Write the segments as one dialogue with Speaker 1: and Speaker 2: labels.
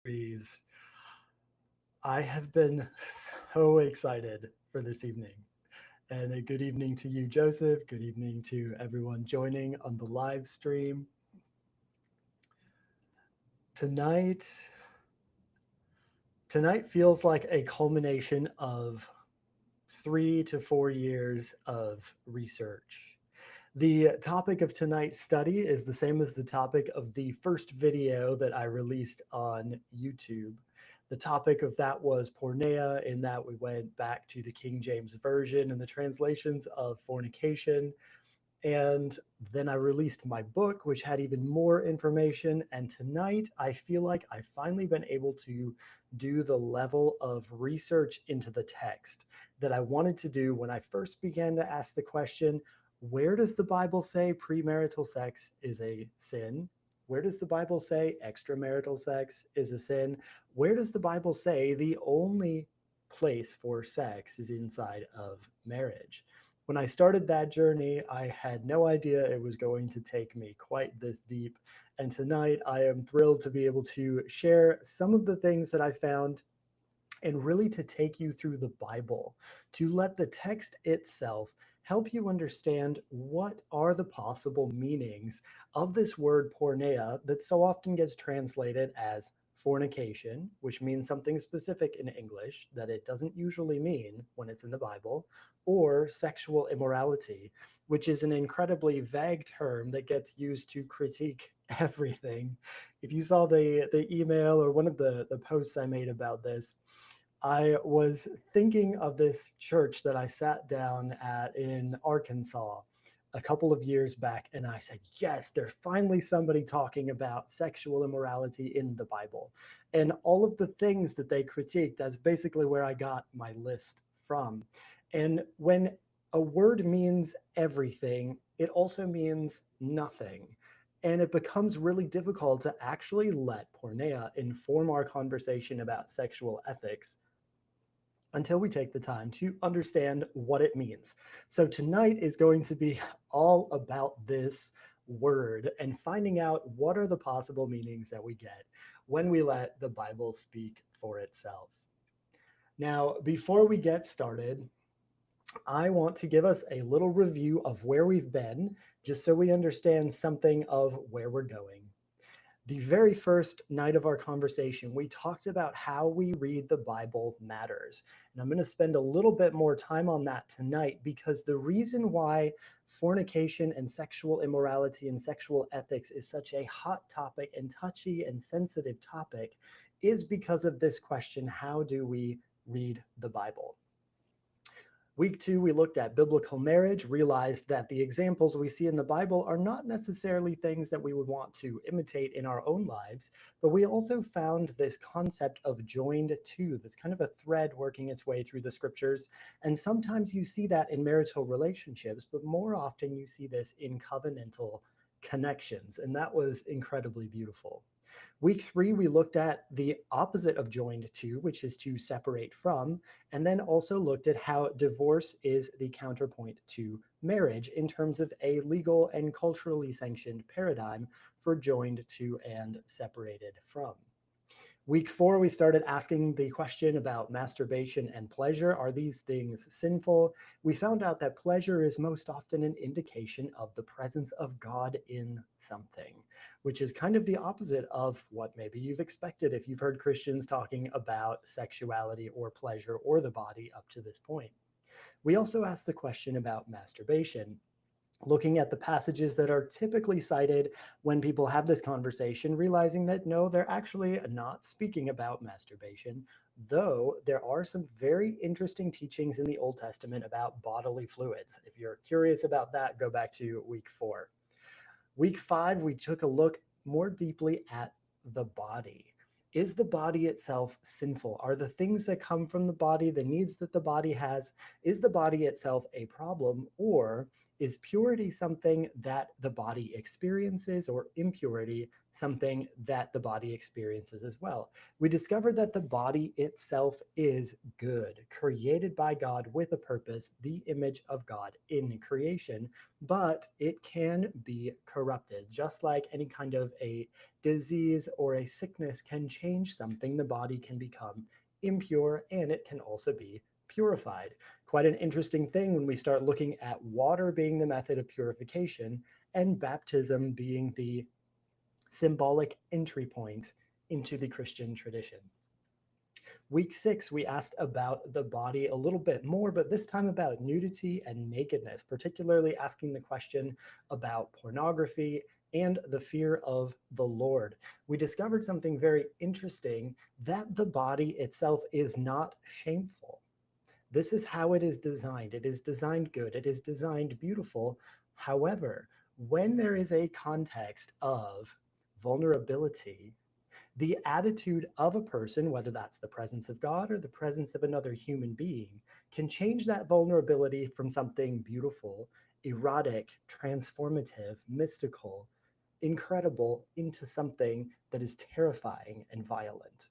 Speaker 1: series. I have been so excited for this evening. And a good evening to you, Joseph. Good evening to everyone joining on the live stream. Tonight, tonight feels like a culmination of 3 to 4 years of research. The topic of tonight's study is the same as the topic of the first video that I released on YouTube. The topic of that was porneia, in that we went back to the King James Version and the translations of fornication. And then I released my book, which had even more information. And tonight, I feel like I've finally been able to do the level of research into the text that I wanted to do when I first began to ask the question, where does the Bible say premarital sex is a sin? Where does the Bible say extramarital sex is a sin? Where does the Bible say the only place for sex is inside of marriage? When I started that journey, I had no idea it was going to take me quite this deep. And tonight, I am thrilled to be able to share some of the things that I found and really to take you through the Bible, to let the text itself help you understand what are the possible meanings of this word porneia that so often gets translated as fornication, which means something specific in English that it doesn't usually mean when it's in the Bible, or sexual immorality, which is an incredibly vague term that gets used to critique everything. If you saw the email or one of the posts I made about this, I was thinking of this church that I sat down at in Arkansas a couple of years back, and I said, yes, there's finally somebody talking about sexual immorality in the Bible. And all of the things that they critiqued, that's basically where I got my list from. And when a word means everything, it also means nothing. And it becomes really difficult to actually let porneia inform our conversation about sexual ethics until we take the time to understand what it means. So tonight is going to be all about this word and finding out what are the possible meanings that we get when we let the Bible speak for itself. Now, before we get started, I want to give us a little review of where we've been, just so we understand something of where we're going. The very first night of our conversation, we talked about how we read the Bible matters. And I'm going to spend a little bit more time on that tonight, because the reason why fornication and sexual immorality and sexual ethics is such a hot topic and touchy and sensitive topic is because of this question: how do we read the Bible? Week 2, we looked at biblical marriage, realized that the examples we see in the Bible are not necessarily things that we would want to imitate in our own lives, but we also found this concept of joined to, that's kind of a thread working its way through the scriptures. And sometimes you see that in marital relationships, but more often you see this in covenantal connections. And that was incredibly beautiful. Week 3, we looked at the opposite of joined to, which is to separate from, and then also looked at how divorce is the counterpoint to marriage in terms of a legal and culturally sanctioned paradigm for joined to and separated from. Week 4, we started asking the question about masturbation and pleasure. Are these things sinful? We found out that pleasure is most often an indication of the presence of God in something, which is kind of the opposite of what maybe you've expected if you've heard Christians talking about sexuality or pleasure or the body up to this point. We also asked the question about masturbation, looking at the passages that are typically cited when people have this conversation, realizing that no, they're actually not speaking about masturbation, though there are some very interesting teachings in the Old Testament about bodily fluids. If you're curious about that, go back to week 4. Week 5, we took a look more deeply at the body. Is the body itself sinful? Are the things that come from the body, the needs that the body has, is the body itself a problem, or is purity something that the body experiences, or impurity something that the body experiences as well. We discovered that the body itself is good, created by God with a purpose, the image of God in creation, but it can be corrupted. Just like any kind of a disease or a sickness can change something, the body can become impure and it can also be purified. Quite an interesting thing when we start looking at water being the method of purification and baptism being the symbolic entry point into the Christian tradition. Week 6, we asked about the body a little bit more, but this time about nudity and nakedness, particularly asking the question about pornography and the fear of the Lord. We discovered something very interesting, that the body itself is not shameful. This is how it is designed. It is designed good. It is designed beautiful. However, when there is a context of vulnerability, the attitude of a person, whether that's the presence of God or the presence of another human being, can change that vulnerability from something beautiful, erotic, transformative, mystical, incredible, into something that is terrifying and violent.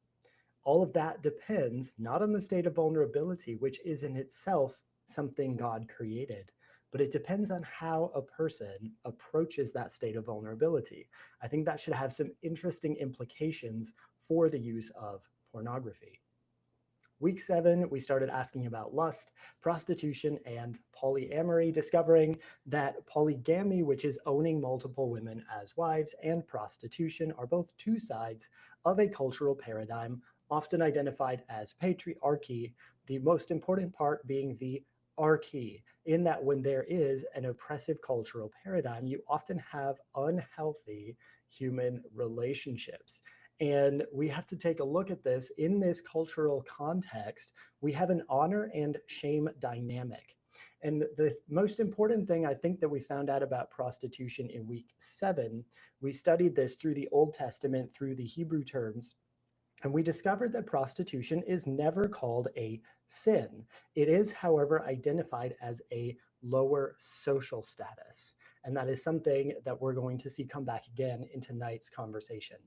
Speaker 1: All of that depends not on the state of vulnerability, which is in itself something God created, but it depends on how a person approaches that state of vulnerability. I think that should have some interesting implications for the use of pornography. Week 7, we started asking about lust, prostitution, and polyamory, discovering that polygamy, which is owning multiple women as wives, and prostitution are both two sides of a cultural paradigm often identified as patriarchy, the most important part being the archy, in that when there is an oppressive cultural paradigm, you often have unhealthy human relationships. And we have to take a look at this in this cultural context. We have an honor and shame dynamic. And the most important thing I think that we found out about prostitution in week 7, we studied this through the Old Testament, through the Hebrew terms, and we discovered that prostitution is never called a sin. It is, however, identified as a lower social status. And that is something that we're going to see come back again in tonight's conversation.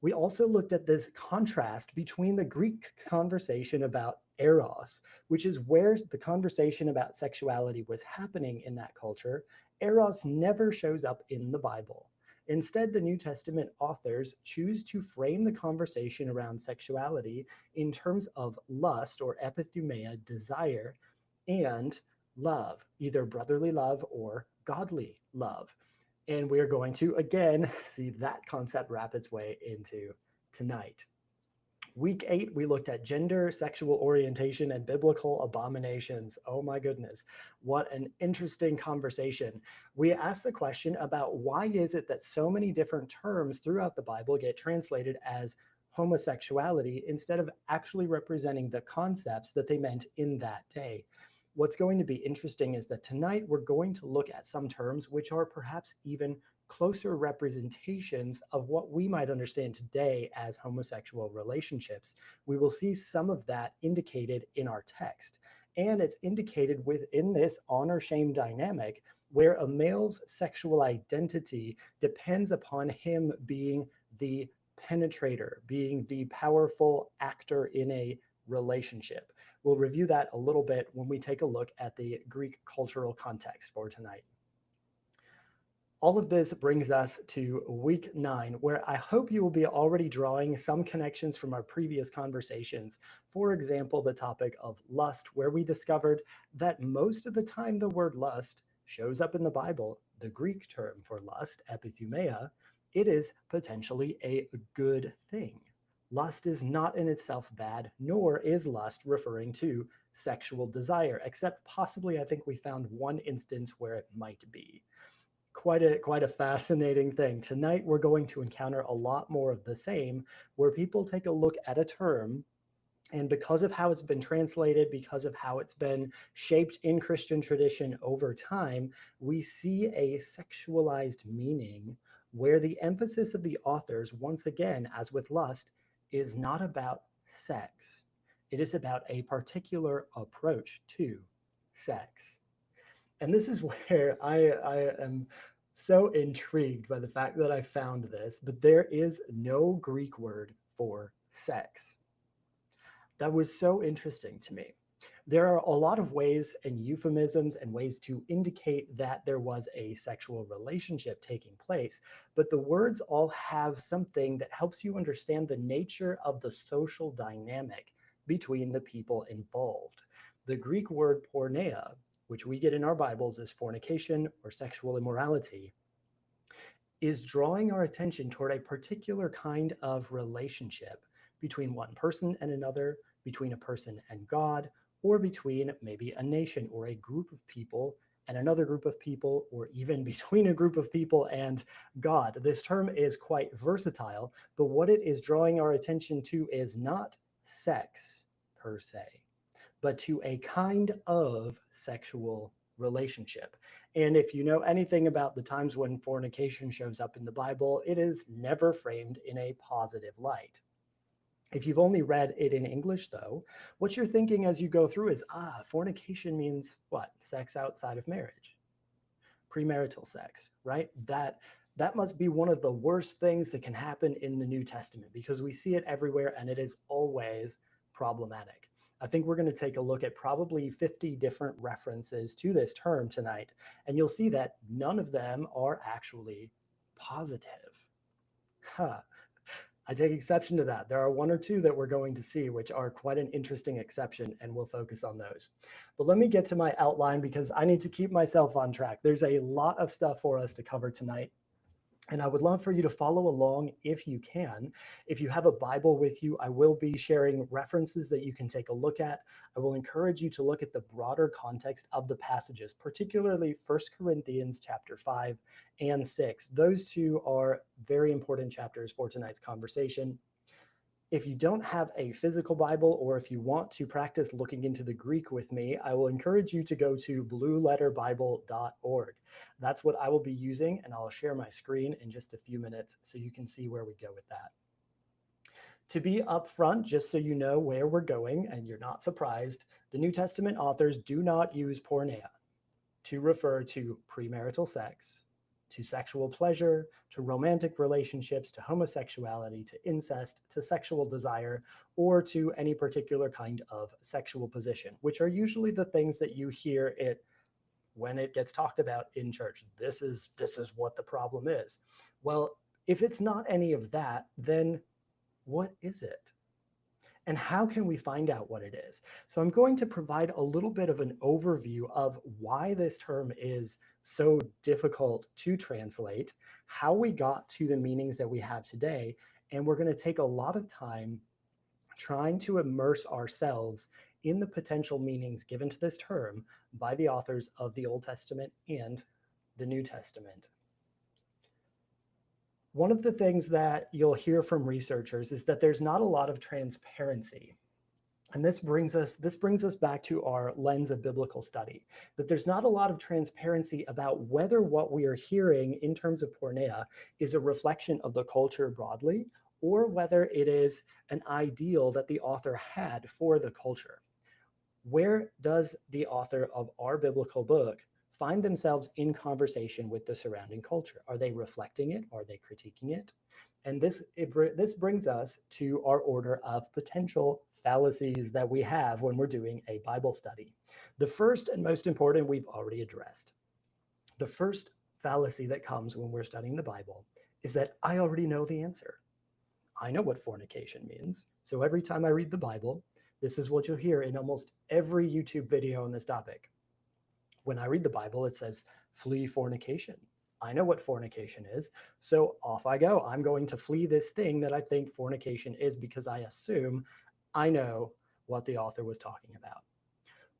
Speaker 1: We also looked at this contrast between the Greek conversation about eros, which is where the conversation about sexuality was happening in that culture. Eros never shows up in the Bible. Instead, the New Testament authors choose to frame the conversation around sexuality in terms of lust or epithumia, desire, and love, either brotherly love or godly love. And we're going to, again, see that concept wrap its way into tonight. Week 8, we looked at gender, sexual orientation, and biblical abominations. Oh my goodness, what an interesting conversation. We asked the question about why is it that so many different terms throughout the Bible get translated as homosexuality instead of actually representing the concepts that they meant in that day. What's going to be interesting is that tonight we're going to look at some terms which are perhaps even closer representations of what we might understand today as homosexual relationships. We will see some of that indicated in our text. And it's indicated within this honor-shame dynamic where a male's sexual identity depends upon him being the penetrator, being the powerful actor in a relationship. We'll review that a little bit when we take a look at the Greek cultural context for tonight. All of this brings us to week 9, where I hope you will be already drawing some connections from our previous conversations. For example, the topic of lust, where we discovered that most of the time the word lust shows up in the Bible, the Greek term for lust, epithumia, it is potentially a good thing. Lust is not in itself bad, nor is lust referring to sexual desire, except possibly I think we found one instance where it might be. Quite a fascinating thing. Tonight we're going to encounter a lot more of the same, where people take a look at a term, and because of how it's been translated, because of how it's been shaped in Christian tradition over time, we see a sexualized meaning where the emphasis of the authors, once again, as with lust, is not about sex. It is about a particular approach to sex. And this is where I am so intrigued by the fact that I found this, but there is no Greek word for sex. That was so interesting to me. There are a lot of ways and euphemisms and ways to indicate that there was a sexual relationship taking place, but the words all have something that helps you understand the nature of the social dynamic between the people involved. The Greek word porneia, which we get in our Bibles as fornication or sexual immorality, is drawing our attention toward a particular kind of relationship between one person and another, between a person and God, or between maybe a nation or a group of people and another group of people, or even between a group of people and God. This term is quite versatile, but what it is drawing our attention to is not sex per se, but to a kind of sexual relationship. And if you know anything about the times when fornication shows up in the Bible, it is never framed in a positive light. If you've only read it in English, though, what you're thinking as you go through is, fornication means what? Sex outside of marriage, premarital sex, right? That must be one of the worst things that can happen in the New Testament because we see it everywhere and it is always problematic. I think we're going to take a look at probably 50 different references to this term tonight, and you'll see that none of them are actually positive. Huh. I take exception to that. There are one or two that we're going to see, which are quite an interesting exception, and we'll focus on those. But let me get to my outline because I need to keep myself on track. There's a lot of stuff for us to cover tonight. And I would love for you to follow along if you can. If you have a Bible with you, I will be sharing references that you can take a look at. I will encourage you to look at the broader context of the passages, particularly 1 Corinthians chapter 5 and 6. Those two are very important chapters for tonight's conversation. If you don't have a physical Bible, or if you want to practice looking into the Greek with me, I will encourage you to go to blueletterbible.org. That's what I will be using, and I'll share my screen in just a few minutes so you can see where we go with that. To be upfront, just so you know where we're going and you're not surprised, the New Testament authors do not use porneia to refer to premarital sex, to sexual pleasure, to romantic relationships, to homosexuality, to incest, to sexual desire, or to any particular kind of sexual position, which are usually the things that you hear it when it gets talked about in church. This is what the problem is. Well, if it's not any of that, then what is it? And how can we find out what it is? So I'm going to provide a little bit of an overview of why this term is so difficult to translate, how we got to the meanings that we have today, and we're going to take a lot of time trying to immerse ourselves in the potential meanings given to this term by the authors of the Old Testament and the New Testament. One of the things that you'll hear from researchers is that there's not a lot of transparency. And this brings us back to our lens of biblical study, that there's not a lot of transparency about whether what we are hearing in terms of porneia is a reflection of the culture broadly, or whether it is an ideal that the author had for the culture. Where does the author of our biblical book find themselves in conversation with the surrounding culture? Are they reflecting it? Are they critiquing it? And this brings us to our order of potential fallacies that we have when we're doing a Bible study. The first and most important we've already addressed. The first fallacy that comes when we're studying the Bible is that I already know the answer. I know what fornication means. So every time I read the Bible, this is what you'll hear in almost every YouTube video on this topic. When I read the Bible, it says, flee fornication. I know what fornication is, so off I go. I'm going to flee this thing that I think fornication is because I assume I know what the author was talking about.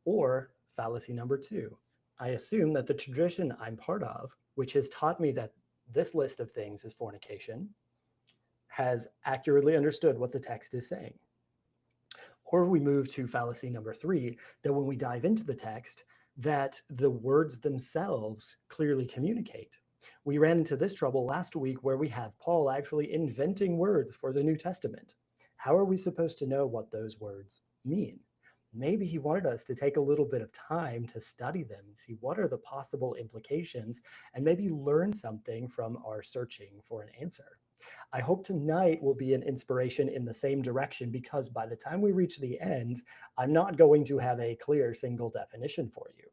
Speaker 1: Or fallacy number two, I assume that the tradition I'm part of, which has taught me that this list of things is fornication, has accurately understood what the text is saying. Or we move to fallacy number three, that when we dive into the text, that the words themselves clearly communicate. We ran into this trouble last week where we have Paul actually inventing words for the New Testament. How are we supposed to know what those words mean? Maybe he wanted us to take a little bit of time to study them and see what are the possible implications and maybe learn something from our searching for an answer. I hope tonight will be an inspiration in the same direction, because by the time we reach the end, I'm not going to have a clear single definition for you.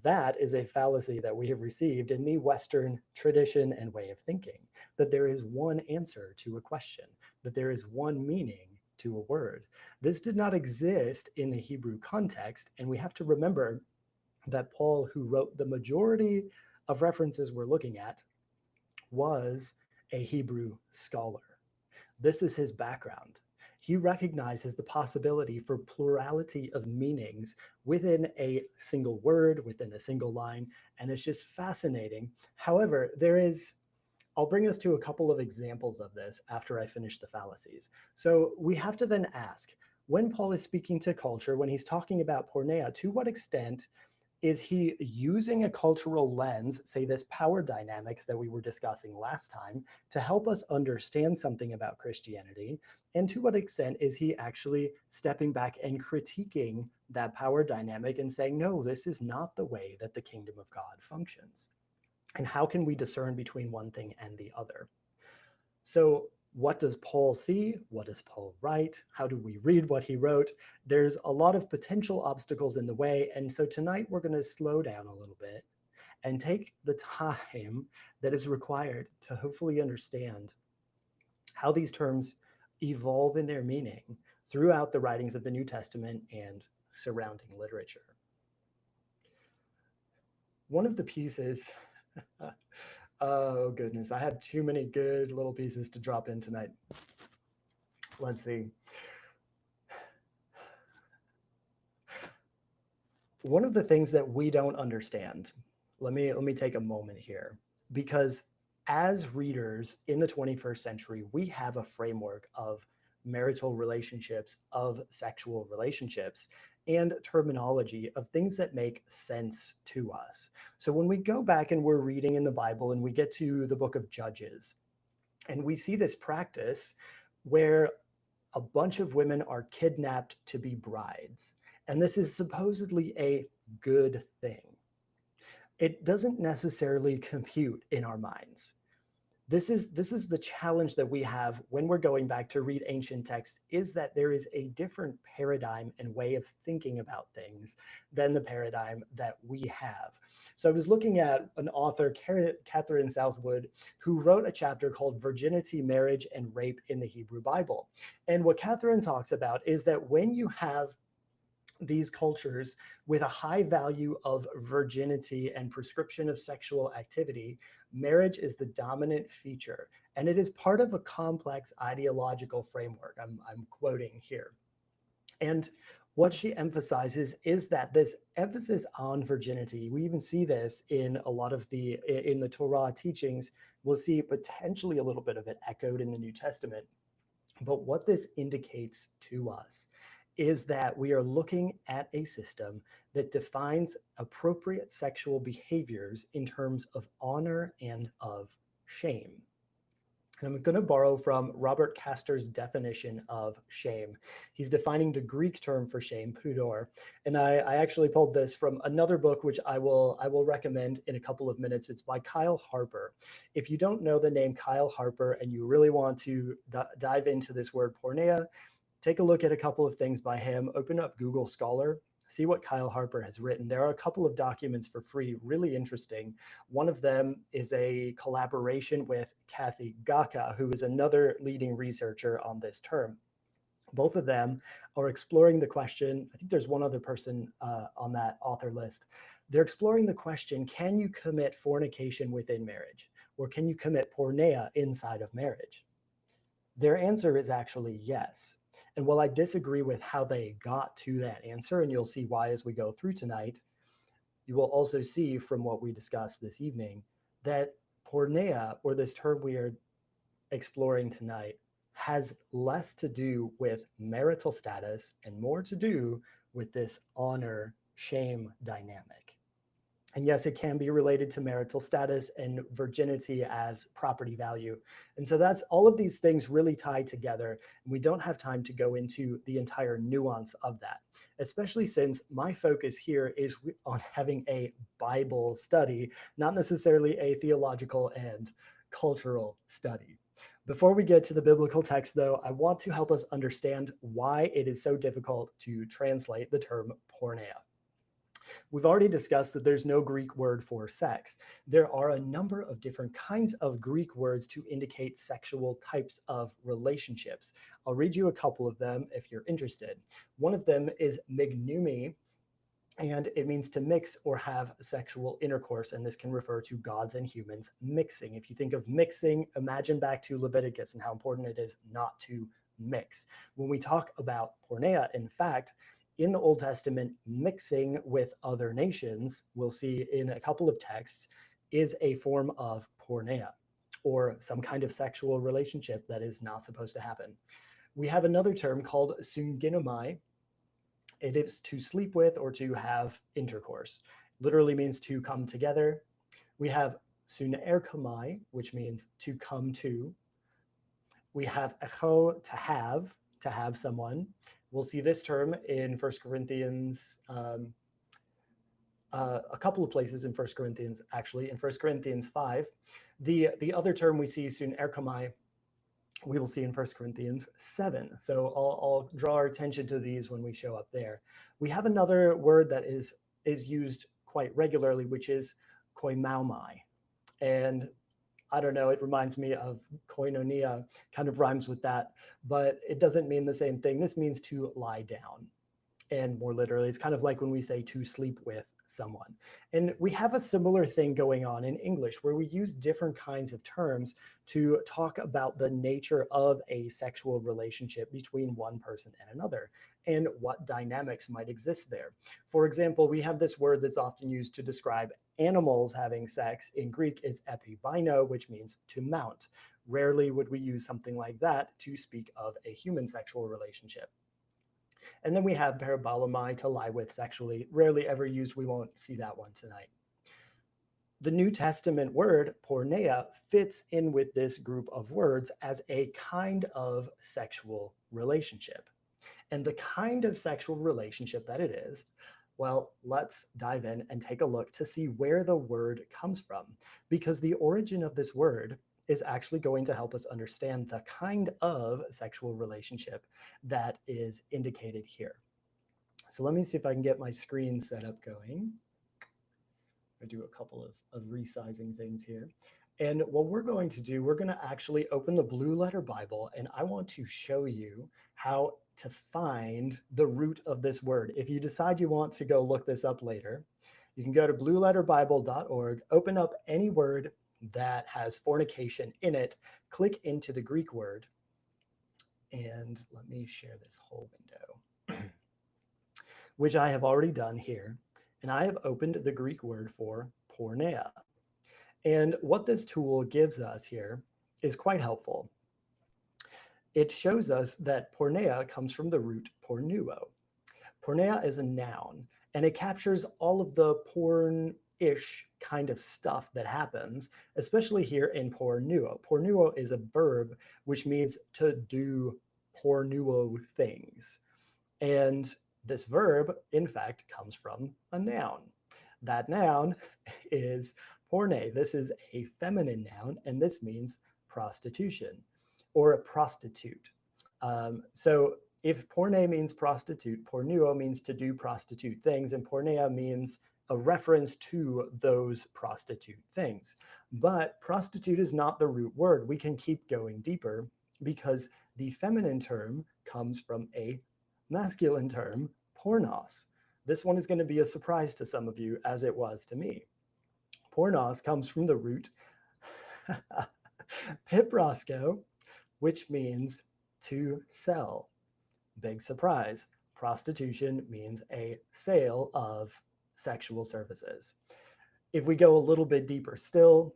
Speaker 1: That is a fallacy that we have received in the Western tradition and way of thinking, that there is one answer to a question, that there is one meaning to a word. This did not exist in the Hebrew context, and we have to remember that Paul, who wrote the majority of references we're looking at, was a Hebrew scholar. This is his background. He recognizes the possibility for plurality of meanings within a single word, within a single line, and it's just fascinating. However, I'll bring us to a couple of examples of this after I finish the fallacies. So we have to then ask, when Paul is speaking to culture, when he's talking about porneia, to what extent is he using a cultural lens, say this power dynamics that we were discussing last time, to help us understand something about Christianity? And to what extent is he actually stepping back and critiquing that power dynamic and saying, no, this is not the way that the kingdom of God functions? And how can we discern between one thing and the other? So what does Paul see? What does Paul write? How do we read what he wrote? There's a lot of potential obstacles in the way. And so tonight we're going to slow down a little bit and take the time that is required to hopefully understand how these terms evolve in their meaning throughout the writings of the New Testament and surrounding literature. One of the pieces, oh goodness, I have too many good little pieces to drop in tonight. Let's see. One of the things that we don't understand, let me take a moment here, because as readers in the 21st century, we have a framework of marital relationships, of sexual relationships, and terminology of things that make sense to us. So when we go back and we're reading in the Bible and we get to the book of Judges, and we see this practice where a bunch of women are kidnapped to be brides. And this is supposedly a good thing. It doesn't necessarily compute in our minds. This is the challenge that we have when we're going back to read ancient texts, is that there is a different paradigm and way of thinking about things than the paradigm that we have. So I was looking at an author, Catherine Southwood, who wrote a chapter called Virginity, Marriage, and Rape in the Hebrew Bible. And what Catherine talks about is that when you have these cultures with a high value of virginity and prescription of sexual activity, marriage is the dominant feature. And it is part of a complex ideological framework. I'm quoting here. And what she emphasizes is that this emphasis on virginity, we even see this in a lot of in the Torah teachings. We'll see potentially a little bit of it echoed in the New Testament. But what this indicates to us is that we are looking at a system that defines appropriate sexual behaviors in terms of honor and of shame. And I'm going to borrow from Robert Castor's definition of shame. He's defining the Greek term for shame, pudor. And I actually pulled this from another book, which I will recommend in a couple of minutes. It's by Kyle Harper. If you don't know the name Kyle Harper and you really want to dive into this word porneia, take a look at a couple of things by him. Open up Google Scholar, see what Kyle Harper has written. There are a couple of documents for free, really interesting. One of them is a collaboration with Kathy Gaka, who is another leading researcher on this term. Both of them are exploring the question. I think there's one other person on that author list. They're exploring the question, can you commit fornication within marriage? Or can you commit porneia inside of marriage? Their answer is actually yes. And while I disagree with how they got to that answer, and you'll see why as we go through tonight, you will also see from what we discussed this evening that porneia, or this term we are exploring tonight, has less to do with marital status and more to do with this honor-shame dynamic. And yes, it can be related to marital status and virginity as property value. And so that's all of these things really tie together. And we don't have time to go into the entire nuance of that, especially since my focus here is on having a Bible study, not necessarily a theological and cultural study. Before we get to the biblical text, though, I want to help us understand why it is so difficult to translate the term porneia. We've already discussed that there's no Greek word for sex. There are a number of different kinds of Greek words to indicate sexual types of relationships. I'll read you a couple of them if you're interested. One of them is mignumi, and it means to mix or have sexual intercourse, and this can refer to gods and humans mixing. If you think of mixing, imagine back to Leviticus and how important it is not to mix. When we talk about porneia, in fact, in the Old Testament, mixing with other nations, we'll see in a couple of texts, is a form of porneia, or some kind of sexual relationship that is not supposed to happen. We have another term called sunginomai. It is to sleep with or to have intercourse. Literally means to come together. We have sunerkamai, which means to come to. We have echo, to have someone. We'll see this term in 1 Corinthians, a couple of places in 1 Corinthians, actually. In 1 Corinthians 5, the other term we see, sunerkamai, we will see in 1 Corinthians 7. So I'll draw our attention to these when we show up there. We have another word that is used quite regularly, which is koimaumai. And I don't know, it reminds me of koinonia, kind of rhymes with that, but it doesn't mean the same thing. This means to lie down. And more literally, it's kind of like when we say to sleep with someone. And we have a similar thing going on in English where we use different kinds of terms to talk about the nature of a sexual relationship between one person and another and what dynamics might exist there. For example, we have this word that's often used to describe animals having sex. In Greek, is epibino, which means to mount. Rarely would we use something like that to speak of a human sexual relationship. And then we have parabalomai, to lie with sexually, rarely ever used. We won't see that one tonight. The New Testament word porneia fits in with this group of words as a kind of sexual relationship. And the kind of sexual relationship that it is, well, let's dive in and take a look to see where the word comes from, because the origin of this word is actually going to help us understand the kind of sexual relationship that is indicated here. So let me see if I can get my screen set up going. I do a couple of resizing things here. And what we're going to do, we're going to actually open the Blue Letter Bible, and I want to show you how to find the root of this word. If you decide you want to go look this up later, you can go to blueletterbible.org, open up any word that has fornication in it, click into the Greek word, and let me share this whole window, which I have already done here. And I have opened the Greek word for porneia. And what this tool gives us here is quite helpful. It shows us that porneia comes from the root pornuo. Porneia is a noun, and it captures all of the porn-ish kind of stuff that happens, especially here in pornuo. Pornuo is a verb which means to do pornuo things. And this verb, in fact, comes from a noun. That noun is porne. This is a feminine noun, and this means prostitution or a prostitute. So if porne means prostitute, pornuo means to do prostitute things, and porneia means a reference to those prostitute things. But prostitute is not the root word. We can keep going deeper because the feminine term comes from a masculine term, pornos. This one is going to be a surprise to some of you, as it was to me. Pornos comes from the root piprosko, which means to sell. Big surprise. Prostitution means a sale of sexual services. If we go a little bit deeper still,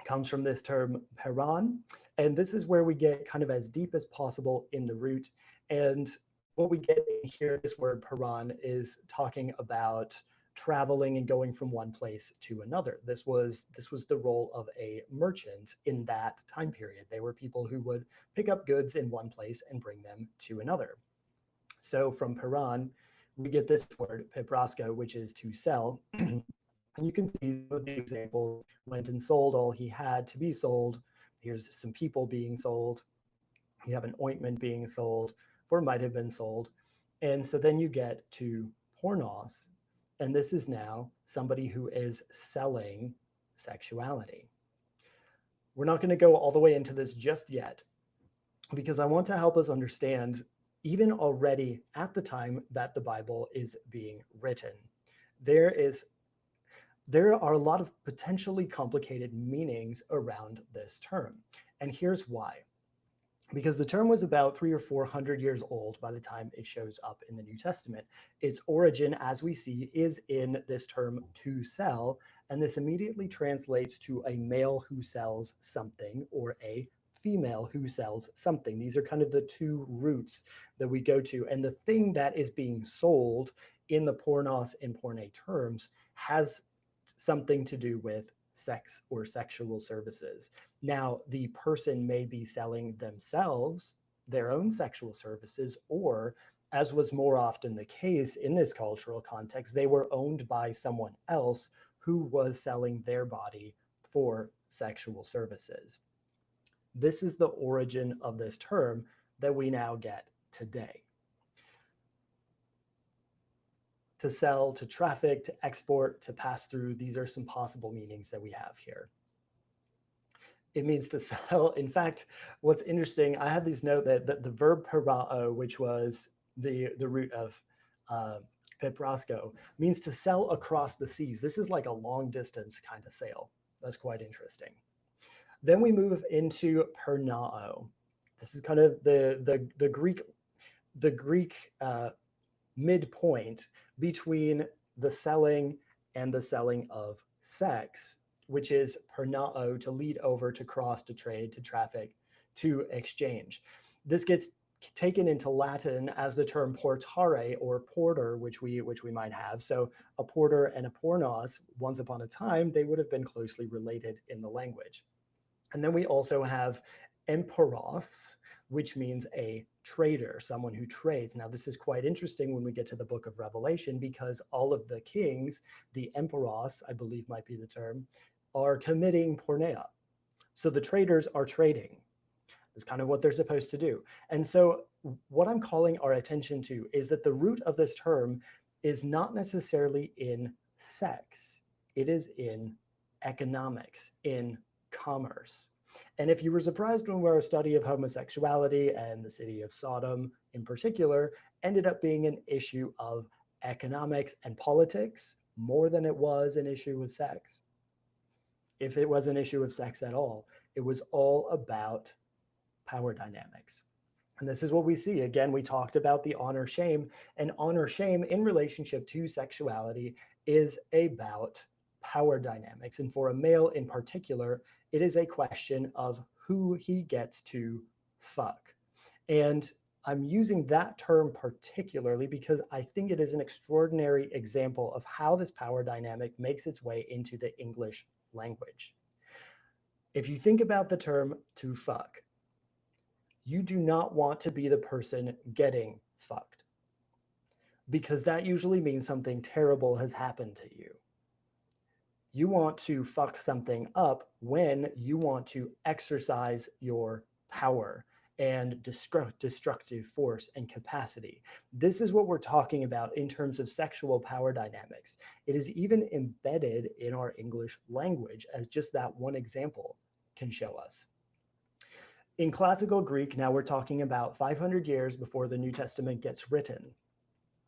Speaker 1: comes from this term peron, and this is where we get kind of as deep as possible in the root. And what we get here, this word peron, is talking about traveling and going from one place to another. This was the role of a merchant in that time period. They were people who would pick up goods in one place and bring them to another. So from Piran, we get this word, peprasko, which is to sell. And you can see some of the examples: went and sold all he had to be sold. Here's some people being sold. You have an ointment being sold, or might have been sold. And so then you get to pornos, and this is now somebody who is selling sexuality. We're not going to go all the way into this just yet, because I want to help us understand, even already at the time that the Bible is being written, there are a lot of potentially complicated meanings around this term. And here's why. Because the term was about 300 or 400 years old by the time it shows up in the New Testament. Its origin, as we see, is in this term to sell, and this immediately translates to a male who sells something or a female who sells something. These are kind of the two roots that we go to, and the thing that is being sold in the pornos and porne terms has something to do with sex or sexual services. Now, the person may be selling themselves their own sexual services, or, as was more often the case in this cultural context, they were owned by someone else who was selling their body for sexual services. This is the origin of this term that we now get today. To sell, to traffic, to export, to pass through, these are some possible meanings that we have here. It means to sell. In fact, what's interesting, I had these note that the verb parao, which was the root of peprasko, means to sell across the seas. This is like a long distance kind of sale. That's quite interesting. Then we move into pernao. This is kind of the Greek midpoint between the selling and the selling of sex, which is pernao, to lead over, to cross, to trade, to traffic, to exchange. This gets taken into Latin as the term portare, or porter, which we might have. So a porter and a pornos, once upon a time, they would have been closely related in the language. And then we also have emporos, which means a trader, someone who trades. Now, this is quite interesting when we get to the book of Revelation, because all of the kings, the emporos, I believe might be the term, are committing porneia. So the traders are trading. It's kind of what they're supposed to do. And so what I'm calling our attention to is that the root of this term is not necessarily in sex. It is in economics, in commerce. And if you were surprised when our study of homosexuality and the city of Sodom in particular ended up being an issue of economics and politics more than it was an issue of sex, if it was an issue of sex at all, it was all about power dynamics. And this is what we see. Again, we talked about the honor shame, and honor shame in relationship to sexuality is about power dynamics. And for a male in particular, it is a question of who he gets to fuck. And I'm using that term particularly because I think it is an extraordinary example of how this power dynamic makes its way into the English language. If you think about the term to fuck, you do not want to be the person getting fucked, because that usually means something terrible has happened to you. You want to fuck something up when you want to exercise your power and destructive force and capacity. This is what we're talking about in terms of sexual power dynamics. It is even embedded in our English language, as just that one example can show us. In classical Greek, now we're talking about 500 years before the New Testament gets written,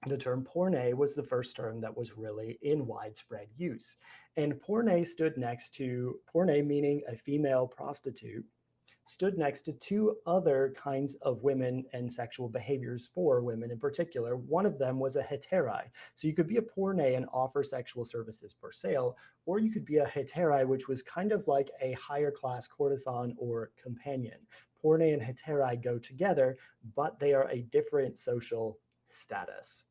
Speaker 1: the term porne was the first term that was really in widespread use. And porne stood next to, porne meaning a female prostitute, stood next to two other kinds of women and sexual behaviors for women in particular. One of them was a heteri. So you could be a porne and offer sexual services for sale, or you could be a heteri, which was kind of like a higher class courtesan or companion. Porne and heteri go together, but they are a different social status.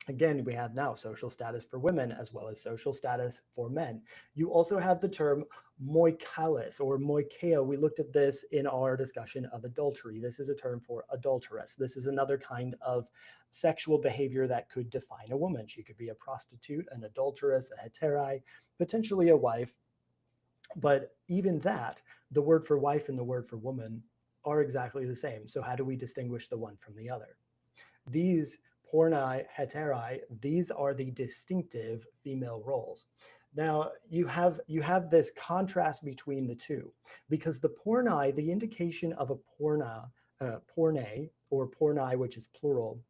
Speaker 1: Again, we have now social status for women as well as social status for men. You also have the term moikalis or moikea. We looked at this in our discussion of adultery. This is a term for adulteress. This is another kind of sexual behavior that could define a woman. She could be a prostitute, an adulteress, a heteri, potentially a wife. But even that, the word for wife and the word for woman are exactly the same. So how do we distinguish the one from the other? These pornai, heteri, these are the distinctive female roles. Now you have this contrast between the two, because the pornai, the indication of a porne or pornai, which is plural,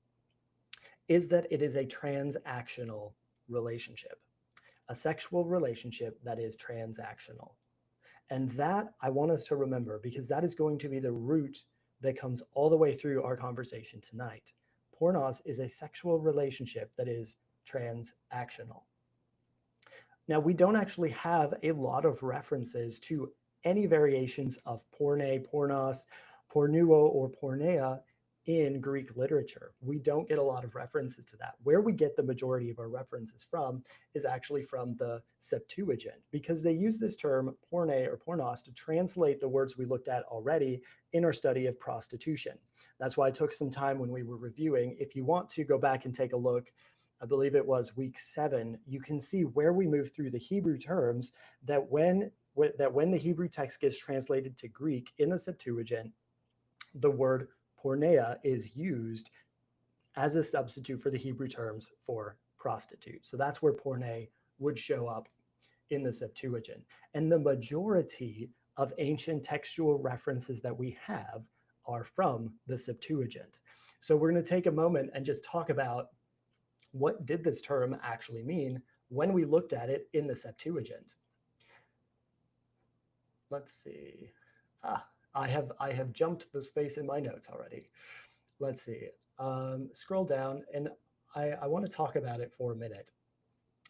Speaker 1: is that it is a transactional relationship, a sexual relationship that is transactional. And that I want us to remember, because that is going to be the root that comes all the way through our conversation tonight. Pornos is a sexual relationship that is transactional. Now, we don't actually have a lot of references to any variations of porne, pornos, pornuo, or porneia in Greek literature. We don't get a lot of references to that. Where we get the majority of our references from is actually from the Septuagint, because they use this term porne or pornos to translate the words we looked at already in our study of prostitution. That's why I took some time when we were reviewing. If you want to go back and take a look, I believe it was week 7, you can see where we move through the Hebrew terms that when the Hebrew text gets translated to Greek in the Septuagint, the word porneia is used as a substitute for the Hebrew terms for prostitute. So that's where porne would show up in the Septuagint. And the majority of ancient textual references that we have are from the Septuagint. So we're going to take a moment and just talk about what did this term actually mean when we looked at it in the Septuagint. Let's see. I have jumped the space in my notes already. Let's see. Scroll down, and I want to talk about it for a minute.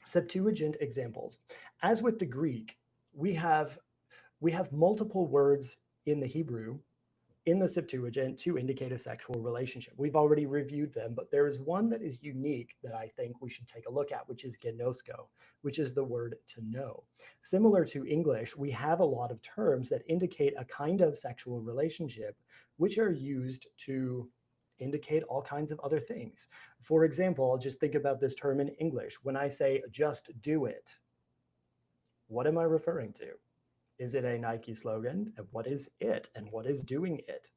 Speaker 1: Septuagint examples. As with the Greek, we have multiple words in the Hebrew in the Septuagint to indicate a sexual relationship. We've already reviewed them, but there is one that is unique that I think we should take a look at, which is genosko, which is the word to know. Similar to English, we have a lot of terms that indicate a kind of sexual relationship, which are used to indicate all kinds of other things. For example, just think about this term in English. When I say just do it, what am I referring to? Is it a Nike slogan? And what is it? And what is doing it?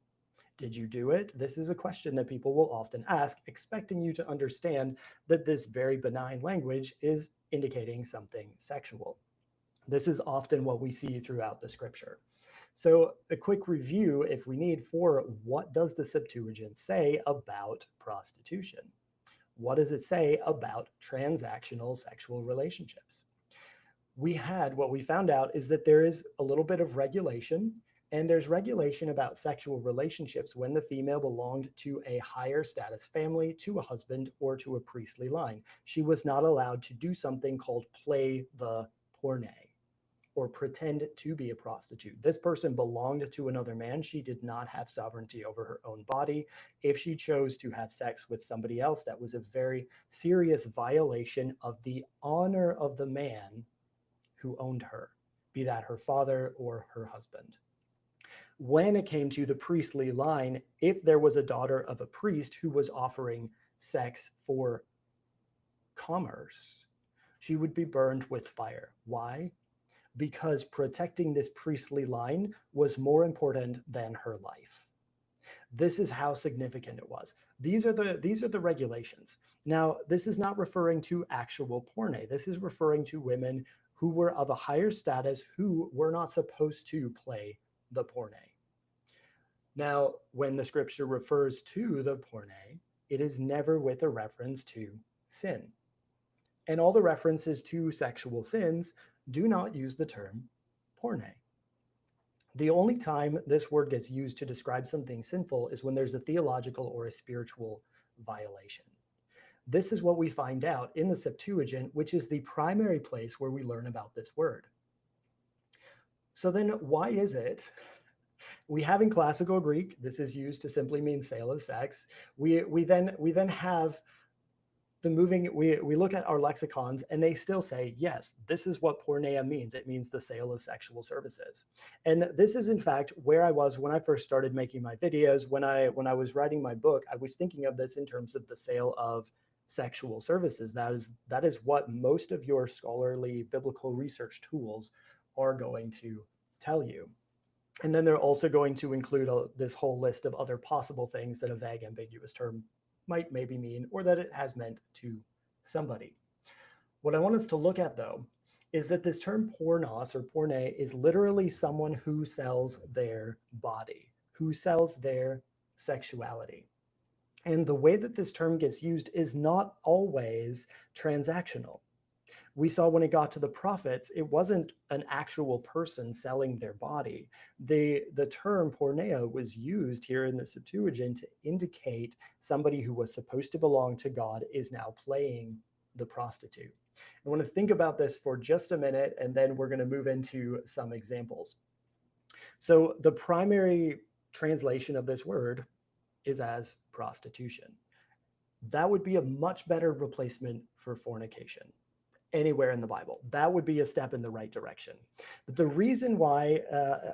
Speaker 1: Did you do it? This is a question that people will often ask, expecting you to understand that this very benign language is indicating something sexual. This is often what we see throughout the scripture. So a quick review, if we need, for what does the Septuagint say about prostitution? What does it say about transactional sexual relationships? What we found out is that there is a little bit of regulation, and there's regulation about sexual relationships when the female belonged to a higher status family, to a husband, or to a priestly line. She was not allowed to do something called play the porne, or pretend to be a prostitute. This person belonged to another man. She did not have sovereignty over her own body. If she chose to have sex with somebody else, that was a very serious violation of the honor of the man who owned her, be that her father or her husband. When it came to the priestly line, if there was a daughter of a priest who was offering sex for commerce, she would be burned with fire. Why? Because protecting this priestly line was more important than her life. This is how significant it was. These are the regulations. Now, this is not referring to actual porne. This is referring to women who were of a higher status, who were not supposed to play the porne. Now, when the scripture refers to the porne, it is never with a reference to sin. And all the references to sexual sins do not use the term porne. The only time this word gets used to describe something sinful is when there's a theological or a spiritual violation. This is what we find out in the Septuagint, which is the primary place where we learn about this word. So then why is it we have in classical Greek, this is used to simply mean sale of sex. We then have we look at our lexicons and they still say, yes, this is what porneia means. It means the sale of sexual services. And this is in fact where I was when I first started making my videos. When I was writing my book, I was thinking of this in terms of the sale of sexual services. That is what most of your scholarly biblical research tools are going to tell you. And then they're also going to include this whole list of other possible things that a vague, ambiguous term might maybe mean, or that it has meant to somebody. What I want us to look at, though, is that this term pornos or porne is literally someone who sells their body, who sells their sexuality. And the way that this term gets used is not always transactional. We saw when it got to the prophets, it wasn't an actual person selling their body. The term porneia was used here in the Septuagint to indicate somebody who was supposed to belong to God is now playing the prostitute. I want to think about this for just a minute, and then we're going to move into some examples. So the primary translation of this word is as prostitution. That would be a much better replacement for fornication anywhere in the Bible. That would be a step in the right direction. But the reason why,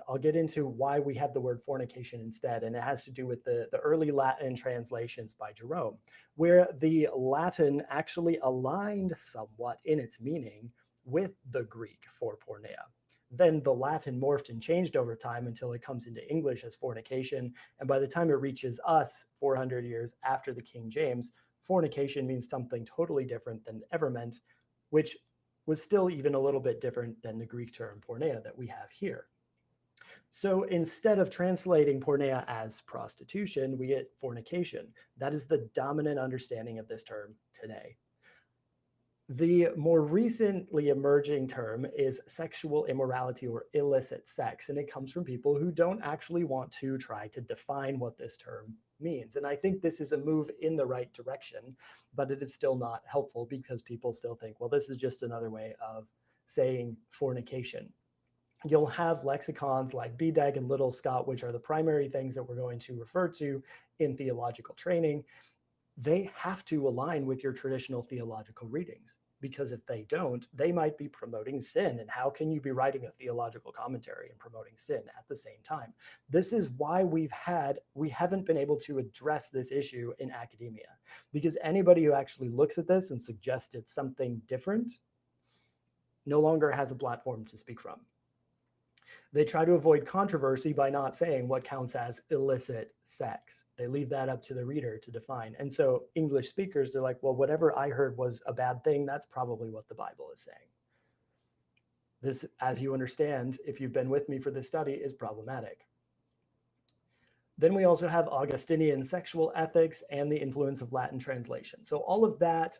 Speaker 1: I'll get into why we have the word fornication instead, and it has to do with the early Latin translations by Jerome, where the Latin actually aligned somewhat in its meaning with the Greek for porneia. Then the Latin morphed and changed over time until it comes into English as fornication. And by the time it reaches us 400 years after the King James, fornication means something totally different than it ever meant, which was still even a little bit different than the Greek term porneia that we have here. So instead of translating porneia as prostitution, we get fornication. That is the dominant understanding of this term today. The more recently emerging term is sexual immorality or illicit sex, and it comes from people who don't actually want to try to define what this term means. And I think this is a move in the right direction, but it is still not helpful because people still think, well, this is just another way of saying fornication. You'll have lexicons like BDEG and Little Scott, which are the primary things that we're going to refer to in theological training. They have to align with your traditional theological readings, because if they don't, they might be promoting sin. And how can you be writing a theological commentary and promoting sin at the same time? This is why we haven't been able to address this issue in academia, because anybody who actually looks at this and suggests it's something different no longer has a platform to speak from. They try to avoid controversy by not saying what counts as illicit sex. They leave that up to the reader to define. And so English speakers, they're like, well, whatever I heard was a bad thing, that's probably what the Bible is saying. This, as you understand, if you've been with me for this study, is problematic. Then we also have Augustinian sexual ethics and the influence of Latin translation. So all of that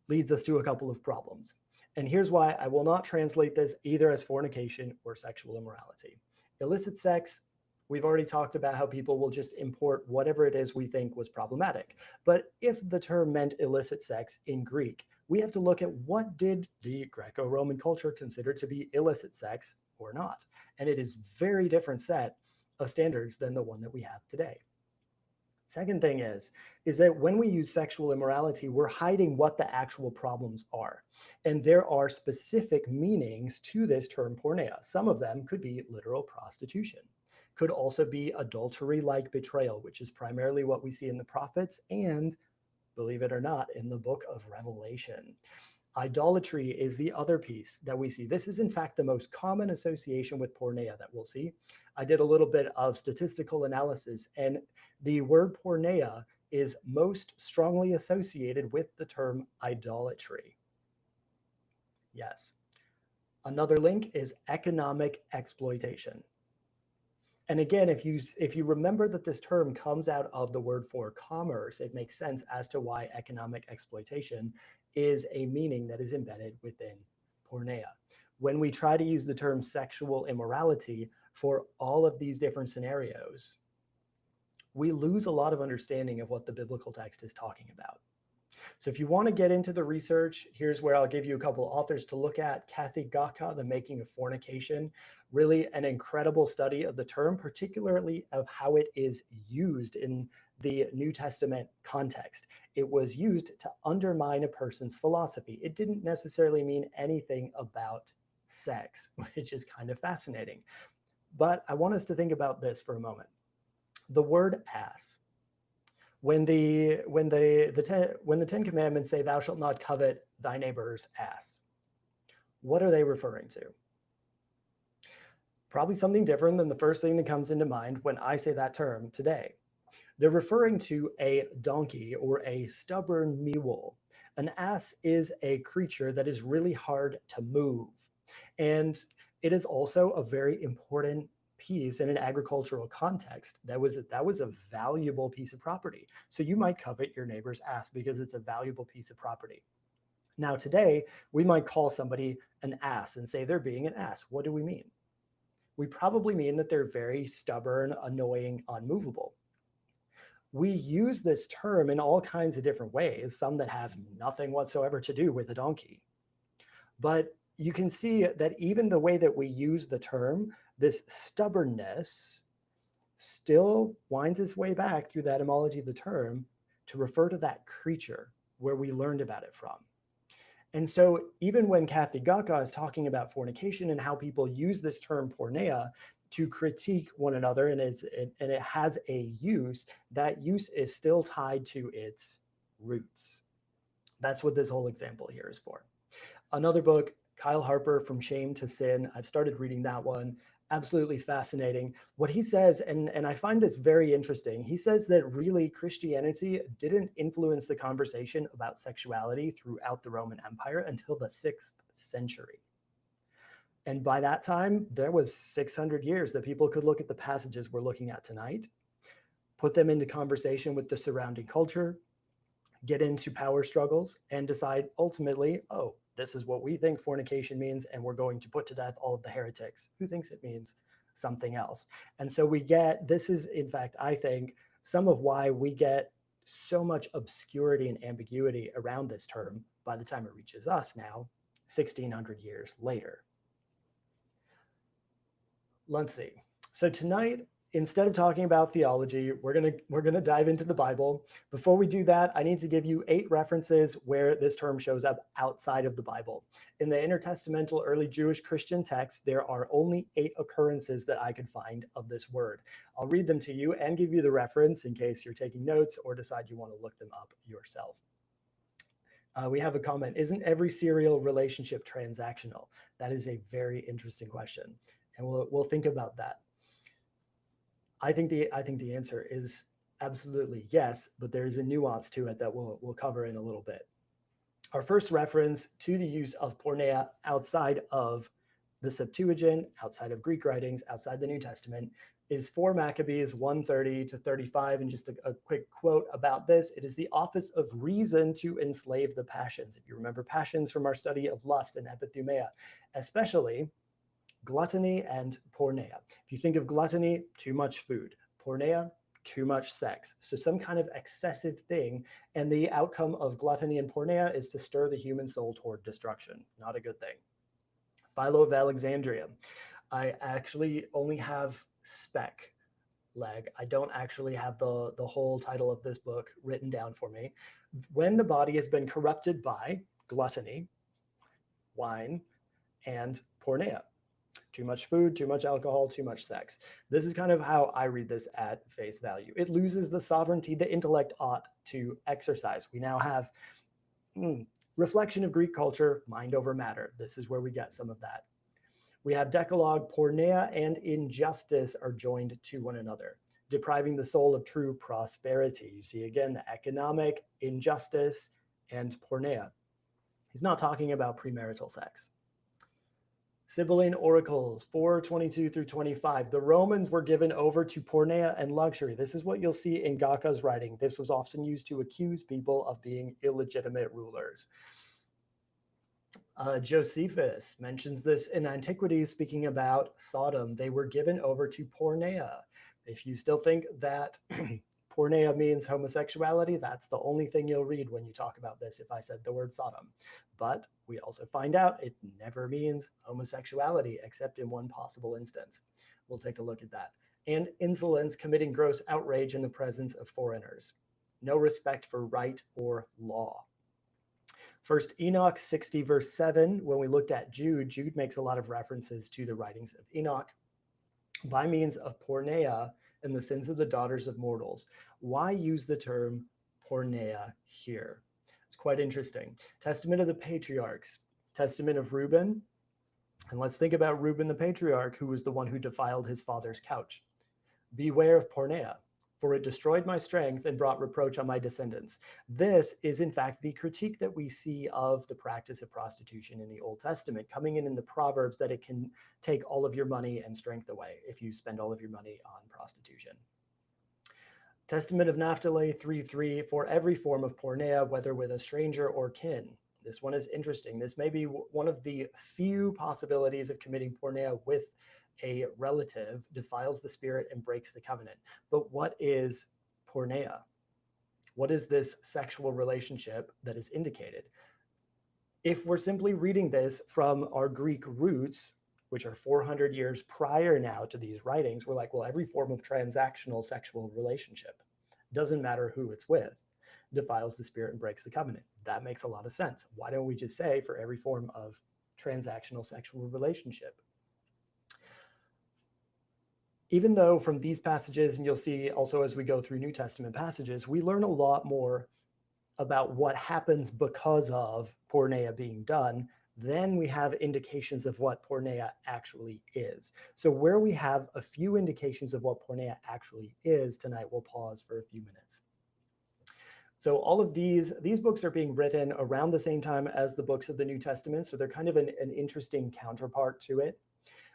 Speaker 1: leads us to a couple of problems. And here's why I will not translate this either as fornication or sexual immorality. Illicit sex, we've already talked about how people will just import whatever it is we think was problematic. But if the term meant illicit sex in Greek, we have to look at what did the Greco-Roman culture consider to be illicit sex or not. And it is a very different set of standards than the one that we have today. Second thing is that when we use sexual immorality, we're hiding what the actual problems are. And there are specific meanings to this term porneia. Some of them could be literal prostitution, could also be adultery-like betrayal, which is primarily what we see in the prophets and, believe it or not, in the book of Revelation. Idolatry is the other piece that we see. This is, in fact, the most common association with porneia that we'll see. I did a little bit of statistical analysis, and the word porneia is most strongly associated with the term idolatry. Yes. Another link is economic exploitation. And again, if you remember that this term comes out of the word for commerce, it makes sense as to why economic exploitation is a meaning that is embedded within porneia. When we try to use the term sexual immorality for all of these different scenarios, we lose a lot of understanding of what the biblical text is talking about. So if you want to get into the research, here's where I'll give you a couple authors to look at. Kathy Gaka, The Making of Fornication, really an incredible study of the term, particularly of how it is used in the New Testament context. It was used to undermine a person's philosophy. It didn't necessarily mean anything about sex, which is kind of fascinating. But I want us to think about this for a moment. The word ass. When the Ten Commandments say, "Thou shalt not covet thy neighbor's ass," what are they referring to? Probably something different than the first thing that comes into mind when I say that term today. They're referring to a donkey or a stubborn mule. An ass is a creature that is really hard to move. And it is also a very important piece in an agricultural context. That was a valuable piece of property. So you might covet your neighbor's ass because it's a valuable piece of property. Now today, we might call somebody an ass and say they're being an ass. What do we mean? We probably mean that they're very stubborn, annoying, unmovable. We use this term in all kinds of different ways, some that have nothing whatsoever to do with a donkey. But you can see that even the way that we use the term, this stubbornness still winds its way back through the etymology of the term to refer to that creature where we learned about it from. And so even when Kathy Gaka is talking about fornication and how people use this term porneia to critique one another, and it has a use, that use is still tied to its roots. That's what this whole example here is for. Another book, Kyle Harper, From Shame to Sin. I've started reading that one. Absolutely fascinating. What he says, and I find this very interesting, he says that really Christianity didn't influence the conversation about sexuality throughout the Roman Empire until the 6th century. And by that time, there was 600 years that people could look at the passages we're looking at tonight, put them into conversation with the surrounding culture, get into power struggles, and decide ultimately, oh, this is what we think fornication means, and we're going to put to death all of the heretics who thinks it means something else. And so we get, this is in fact, I think, some of why we get so much obscurity and ambiguity around this term by the time it reaches us now, 1600 years later. Let's see. So tonight, instead of talking about theology, we're gonna dive into the Bible. Before we do that, I need to give you 8 references where this term shows up outside of the Bible. In the intertestamental early Jewish Christian texts, there are only 8 occurrences that I could find of this word. I'll read them to you and give you the reference in case you're taking notes or decide you want to look them up yourself. We have a comment, isn't every serial relationship transactional? That is a very interesting question, and we'll think about that. I think the answer is absolutely yes, but there's a nuance to it that we'll cover in a little bit. Our first reference to the use of porneia outside of the Septuagint, outside of Greek writings, outside the New Testament, is 4 Maccabees 130 to 35. And just a quick quote about this, it is the office of reason to enslave the passions. If you remember passions from our study of lust and epithumia, especially gluttony and porneia. If you think of gluttony, too much food. Porneia, too much sex. So some kind of excessive thing. And the outcome of gluttony and porneia is to stir the human soul toward destruction. Not a good thing. Philo of Alexandria. I actually only have spec leg. I don't actually have the whole title of this book written down for me. When the body has been corrupted by gluttony, wine, and porneia. Too much food, too much alcohol, too much sex. This is kind of how I read this at face value. It loses the sovereignty the intellect ought to exercise. We now have reflection of Greek culture, mind over matter. This is where we get some of that. We have Decalogue, porneia and injustice are joined to one another, depriving the soul of true prosperity. You see again the economic injustice and porneia. He's not talking about premarital sex. Sibylline Oracles 4:22 through 25. The Romans were given over to porneia and luxury. This is what you'll see in Gaka's writing. This was often used to accuse people of being illegitimate rulers. Josephus mentions this in Antiquities, speaking about Sodom. They were given over to porneia. If you still think that porneia means homosexuality, that's the only thing you'll read when you talk about this if I said the word Sodom. But we also find out it never means homosexuality except in one possible instance. We'll take a look at that. and insolence, committing gross outrage in the presence of foreigners. No respect for right or law. First Enoch 60 verse 7, when we looked at Jude, Jude makes a lot of references to the writings of Enoch. By means of porneia and the sins of the daughters of mortals. Why use the term porneia here? It's quite interesting. Testament of the Patriarchs, Testament of Reuben, and let's think about Reuben the patriarch, who was the one who defiled his father's couch. Beware of porneia, for it destroyed my strength and brought reproach on my descendants. This is, in fact, the critique that we see of the practice of prostitution in the Old Testament, coming in the Proverbs, that it can take all of your money and strength away if you spend all of your money on prostitution. Testament of Naphtali 3:3, for every form of porneia, whether with a stranger or kin. This one is interesting. This may be one of the few possibilities of committing porneia with a relative, defiles the spirit and breaks the covenant. But what is porneia? What is this sexual relationship that is indicated? If we're simply reading this from our Greek roots, which are 400 years prior now to these writings, we're like, well, every form of transactional sexual relationship, doesn't matter who it's with, defiles the spirit and breaks the covenant. That makes a lot of sense. Why don't we just say for every form of transactional sexual relationship? Even though from these passages, and you'll see also as we go through New Testament passages, we learn a lot more about what happens because of porneia being done, then we have indications of what porneia actually is. So where we have a few indications of what porneia actually is tonight, we'll pause for a few minutes. So all of these books are being written around the same time as the books of the New Testament, so they're kind of an interesting counterpart to it.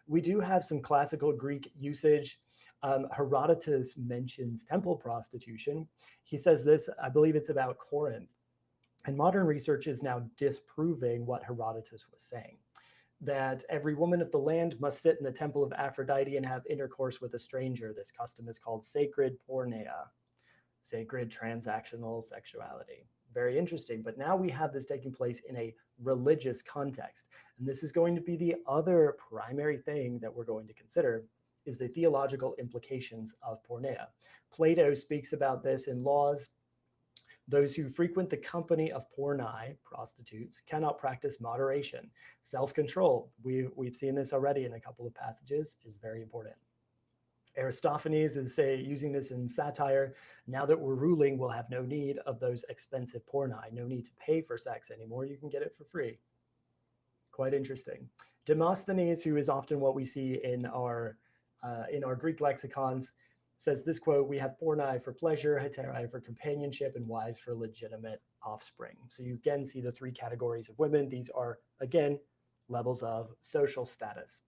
Speaker 1: We do have some classical Greek usage. Herodotus mentions temple prostitution. He says this, I believe it's about Corinth. And modern research is now disproving what Herodotus was saying, that every woman of the land must sit in the temple of Aphrodite and have intercourse with a stranger. This custom is called sacred porneia, sacred transactional sexuality. Very interesting. But now we have this taking place in a religious context. And this is going to be the other primary thing that we're going to consider, is the theological implications of porneia. Plato speaks about this in Laws. Those who frequent the company of pornei, prostitutes, cannot practice moderation. Self-control, we've seen this already in a couple of passages, is very important. Aristophanes is using this in satire. Now that we're ruling, we'll have no need of those expensive pornei, no need to pay for sex anymore. You can get it for free. Quite interesting. Demosthenes, who is often what we see in our Greek lexicons, says this quote, we have pornei for pleasure, heterae for companionship, and wives for legitimate offspring. So you again see the three categories of women. These are, again, levels of social status.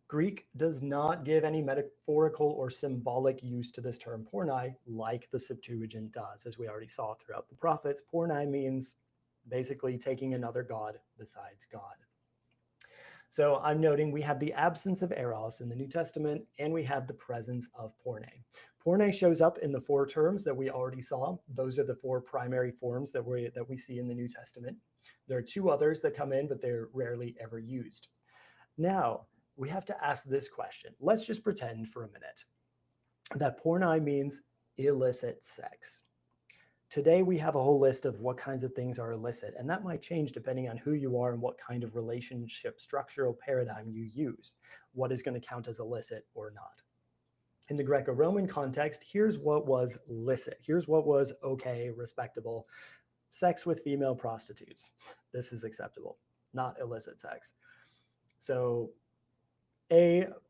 Speaker 1: Greek does not give any metaphorical or symbolic use to this term pornei like the Septuagint does. As we already saw throughout the prophets, pornei means basically taking another god besides God. So I'm noting we have the absence of eros in the New Testament, and we have the presence of porne. Porne shows up in the four terms that we already saw. Those are the four primary forms that we see in the New Testament. There are two others that come in, but they're rarely ever used. Now, we have to ask this question. Let's just pretend for a minute that porne means illicit sex. Today, we have a whole list of what kinds of things are illicit, and that might change depending on who you are and what kind of relationship structural paradigm you use, what is going to count as illicit or not. In the Greco-Roman context, here's what was licit. Here's what was okay, respectable. Sex with female prostitutes. This is acceptable, not illicit sex. So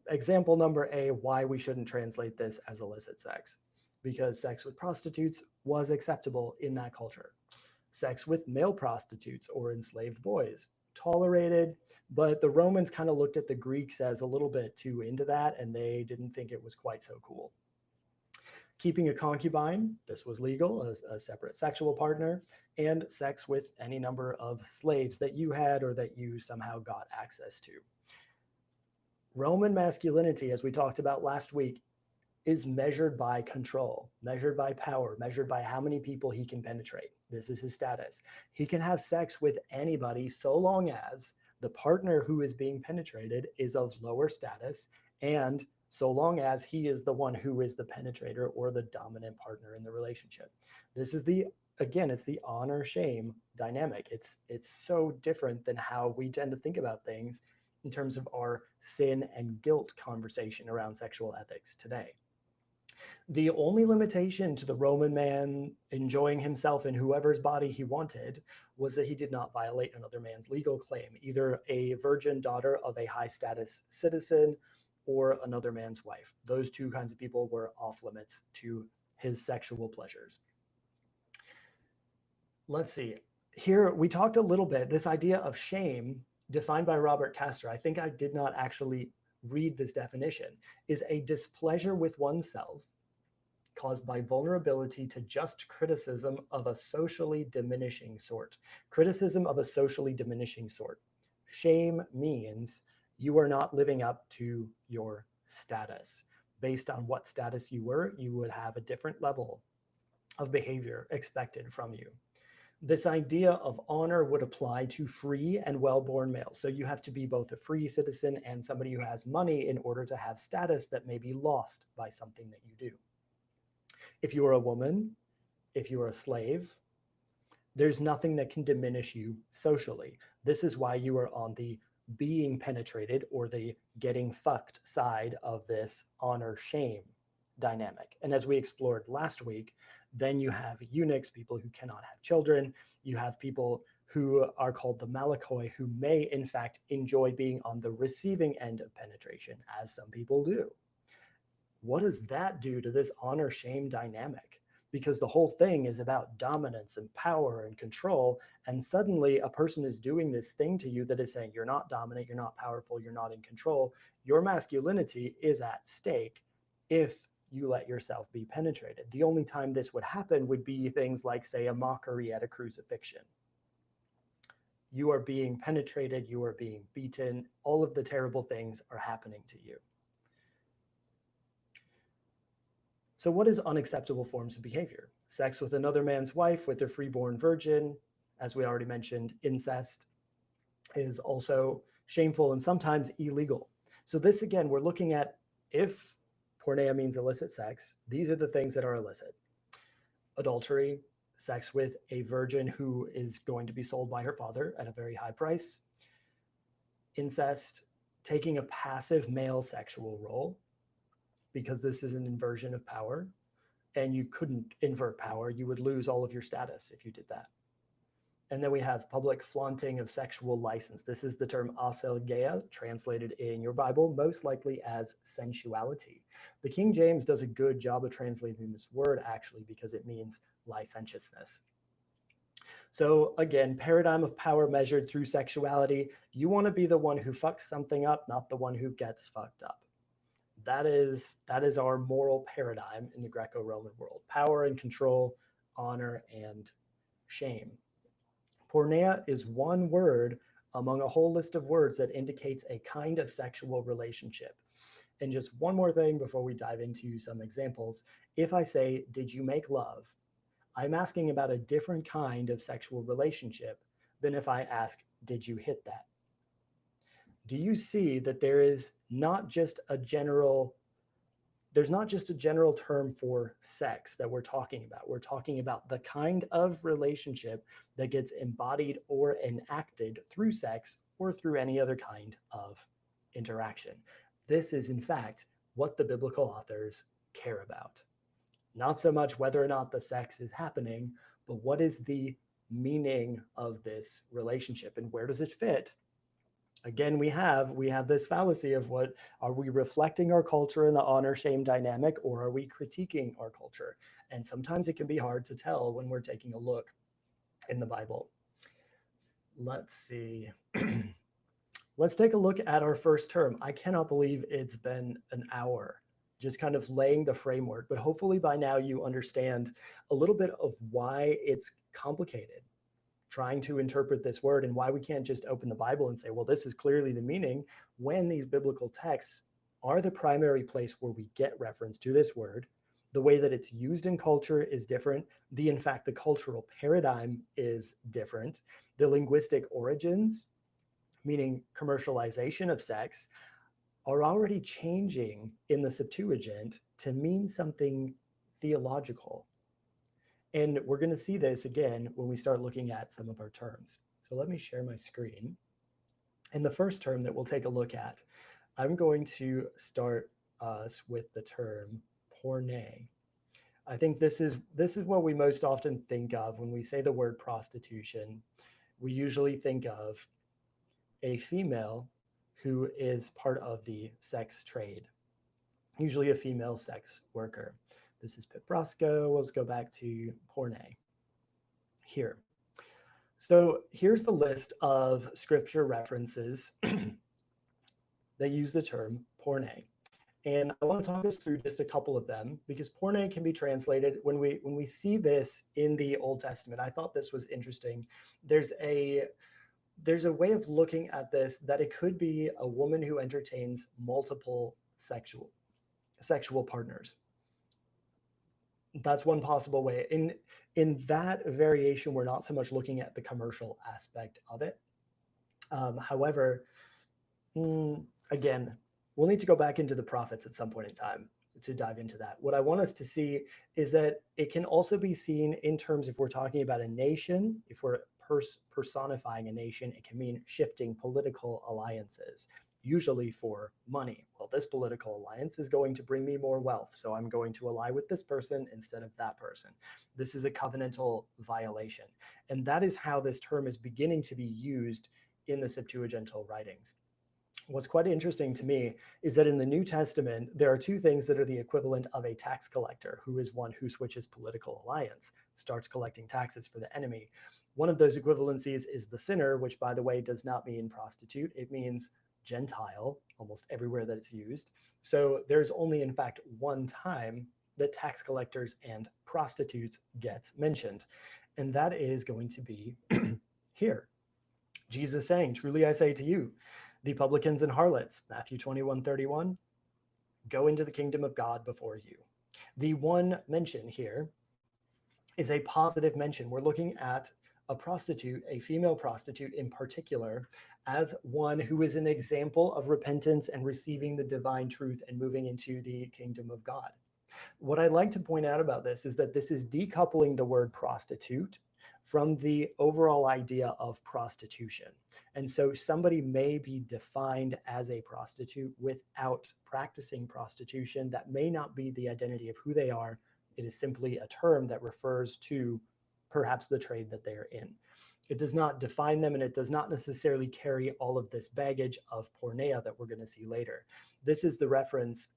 Speaker 1: example number A, why we shouldn't translate this as illicit sex. Because sex with prostitutes was acceptable in that culture. Sex with male prostitutes or enslaved boys, tolerated, but the Romans kind of looked at the Greeks as a little bit too into that, and they didn't think it was quite so cool. Keeping a concubine, this was legal, as a separate sexual partner, and sex with any number of slaves that you had or that you somehow got access to. Roman masculinity, as we talked about last week, is measured by control, measured by power, measured by how many people he can penetrate. This is his status. He can have sex with anybody so long as the partner who is being penetrated is of lower status and so long as he is the one who is the penetrator or the dominant partner in the relationship. This is it's the honor shame dynamic. It's so different than how we tend to think about things in terms of our sin and guilt conversation around sexual ethics today. The only limitation to the Roman man enjoying himself in whoever's body he wanted was that he did not violate another man's legal claim, either a virgin daughter of a high status citizen or another man's wife. Those two kinds of people were off limits to his sexual pleasures. Let's see. Here we talked a little bit, this idea of shame defined by Robert Castor. I think I did not actually read this definition, is a displeasure with oneself caused by vulnerability to just criticism of a socially diminishing sort. Criticism of a socially diminishing sort. Shame means you are not living up to your status. Based on what status you were, you would have a different level of behavior expected from you. This idea of honor would apply to free and well-born males. So you have to be both a free citizen and somebody who has money in order to have status that may be lost by something that you do. If you are a woman, if you are a slave, there's nothing that can diminish you socially. This is why you are on the being penetrated or the getting fucked side of this honor-shame dynamic. And as we explored last week, then you have eunuchs, people who cannot have children. You have people who are called the malakoi, who may in fact enjoy being on the receiving end of penetration, as some people do. What does that do to this honor-shame dynamic? Because the whole thing is about dominance and power and control, and suddenly a person is doing this thing to you that is saying you're not dominant, you're not powerful, you're not in control. Your masculinity is at stake if you let yourself be penetrated. The only time this would happen would be things like, say, a mockery at a crucifixion. You are being penetrated, you are being beaten, all of the terrible things are happening to you. So what is unacceptable forms of behavior? Sex with another man's wife, with a freeborn virgin, as we already mentioned, incest is also shameful and sometimes illegal. So this, again, we're looking at if porneia means illicit sex, these are the things that are illicit. Adultery, sex with a virgin who is going to be sold by her father at a very high price. Incest, taking a passive male sexual role, because this is an inversion of power, and you couldn't invert power. You would lose all of your status if you did that. And then we have public flaunting of sexual license. This is the term aselgeia, translated in your Bible, most likely as sensuality. The King James does a good job of translating this word, actually, because it means licentiousness. So again, paradigm of power measured through sexuality. You want to be the one who fucks something up, not the one who gets fucked up. That is our moral paradigm in the Greco-Roman world. Power and control, honor and shame. Porneia is one word among a whole list of words that indicates a kind of sexual relationship. And just one more thing before we dive into some examples. If I say, did you make love? I'm asking about a different kind of sexual relationship than if I ask, did you hit that? Do you see that there is not just a general term for sex that we're talking about? We're talking about the kind of relationship that gets embodied or enacted through sex or through any other kind of interaction. This is, in fact, what the biblical authors care about. Not so much whether or not the sex is happening, but what is the meaning of this relationship and where does it fit? Again, we have this fallacy of what are we reflecting our culture in the honor shame dynamic, or are we critiquing our culture? And sometimes it can be hard to tell when we're taking a look in the Bible. Let's see. Let's take a look at our first term. I cannot believe it's been an hour just kind of laying the framework, but hopefully by now you understand a little bit of why it's complicated trying to interpret this word and why we can't just open the Bible and say, well, this is clearly the meaning, when these biblical texts are the primary place where we get reference to this word. The way that it's used in culture is different. In fact, the cultural paradigm is different. The linguistic origins, meaning commercialization of sex, are already changing in the Septuagint to mean something theological. And we're going to see this again when we start looking at some of our terms. So let me share my screen. And the first term that we'll take a look at, I'm going to start us with the term porne. I think this is what we most often think of when we say the word prostitution. We usually think of a female who is part of the sex trade, usually a female sex worker. This is Piprosco. Let's go back to porne here. So here's the list of scripture references that use the term porne. And I want to talk us through just a couple of them because porne can be translated when we see this in the Old Testament. I thought this was interesting. There's a way of looking at this that it could be a woman who entertains multiple sexual partners. That's one possible way. In that variation, we're not so much looking at the commercial aspect of it. However, again, we'll need to go back into the prophets at some point in time to dive into that. What I want us to see is that it can also be seen in terms, if we're talking about a nation, if we're personifying a nation, it can mean shifting political alliances, usually for money. Well, this political alliance is going to bring me more wealth, so I'm going to ally with this person instead of that person. This is a covenantal violation. And that is how this term is beginning to be used in the Septuagintal writings. What's quite interesting to me is that in the New Testament, there are two things that are the equivalent of a tax collector, who is one who switches political alliance, starts collecting taxes for the enemy. One of those equivalencies is the sinner, which, by the way, does not mean prostitute. It means Gentile, almost everywhere that it's used. So there's only, in fact, one time that tax collectors and prostitutes gets mentioned, and that is going to be here. Jesus saying, "Truly I say to you, the publicans and harlots," Matthew 21:31, "go into the kingdom of God before you." The one mention here is a positive mention. We're looking at a prostitute, a female prostitute in particular, as one who is an example of repentance and receiving the divine truth and moving into the kingdom of God. What I'd like to point out about this is that this is decoupling the word prostitute from the overall idea of prostitution. And so somebody may be defined as a prostitute without practicing prostitution. That may not be the identity of who they are. It is simply a term that refers to perhaps the trade that they are in. It does not define them, and it does not necessarily carry all of this baggage of porneia that we're going to see later. This is the reference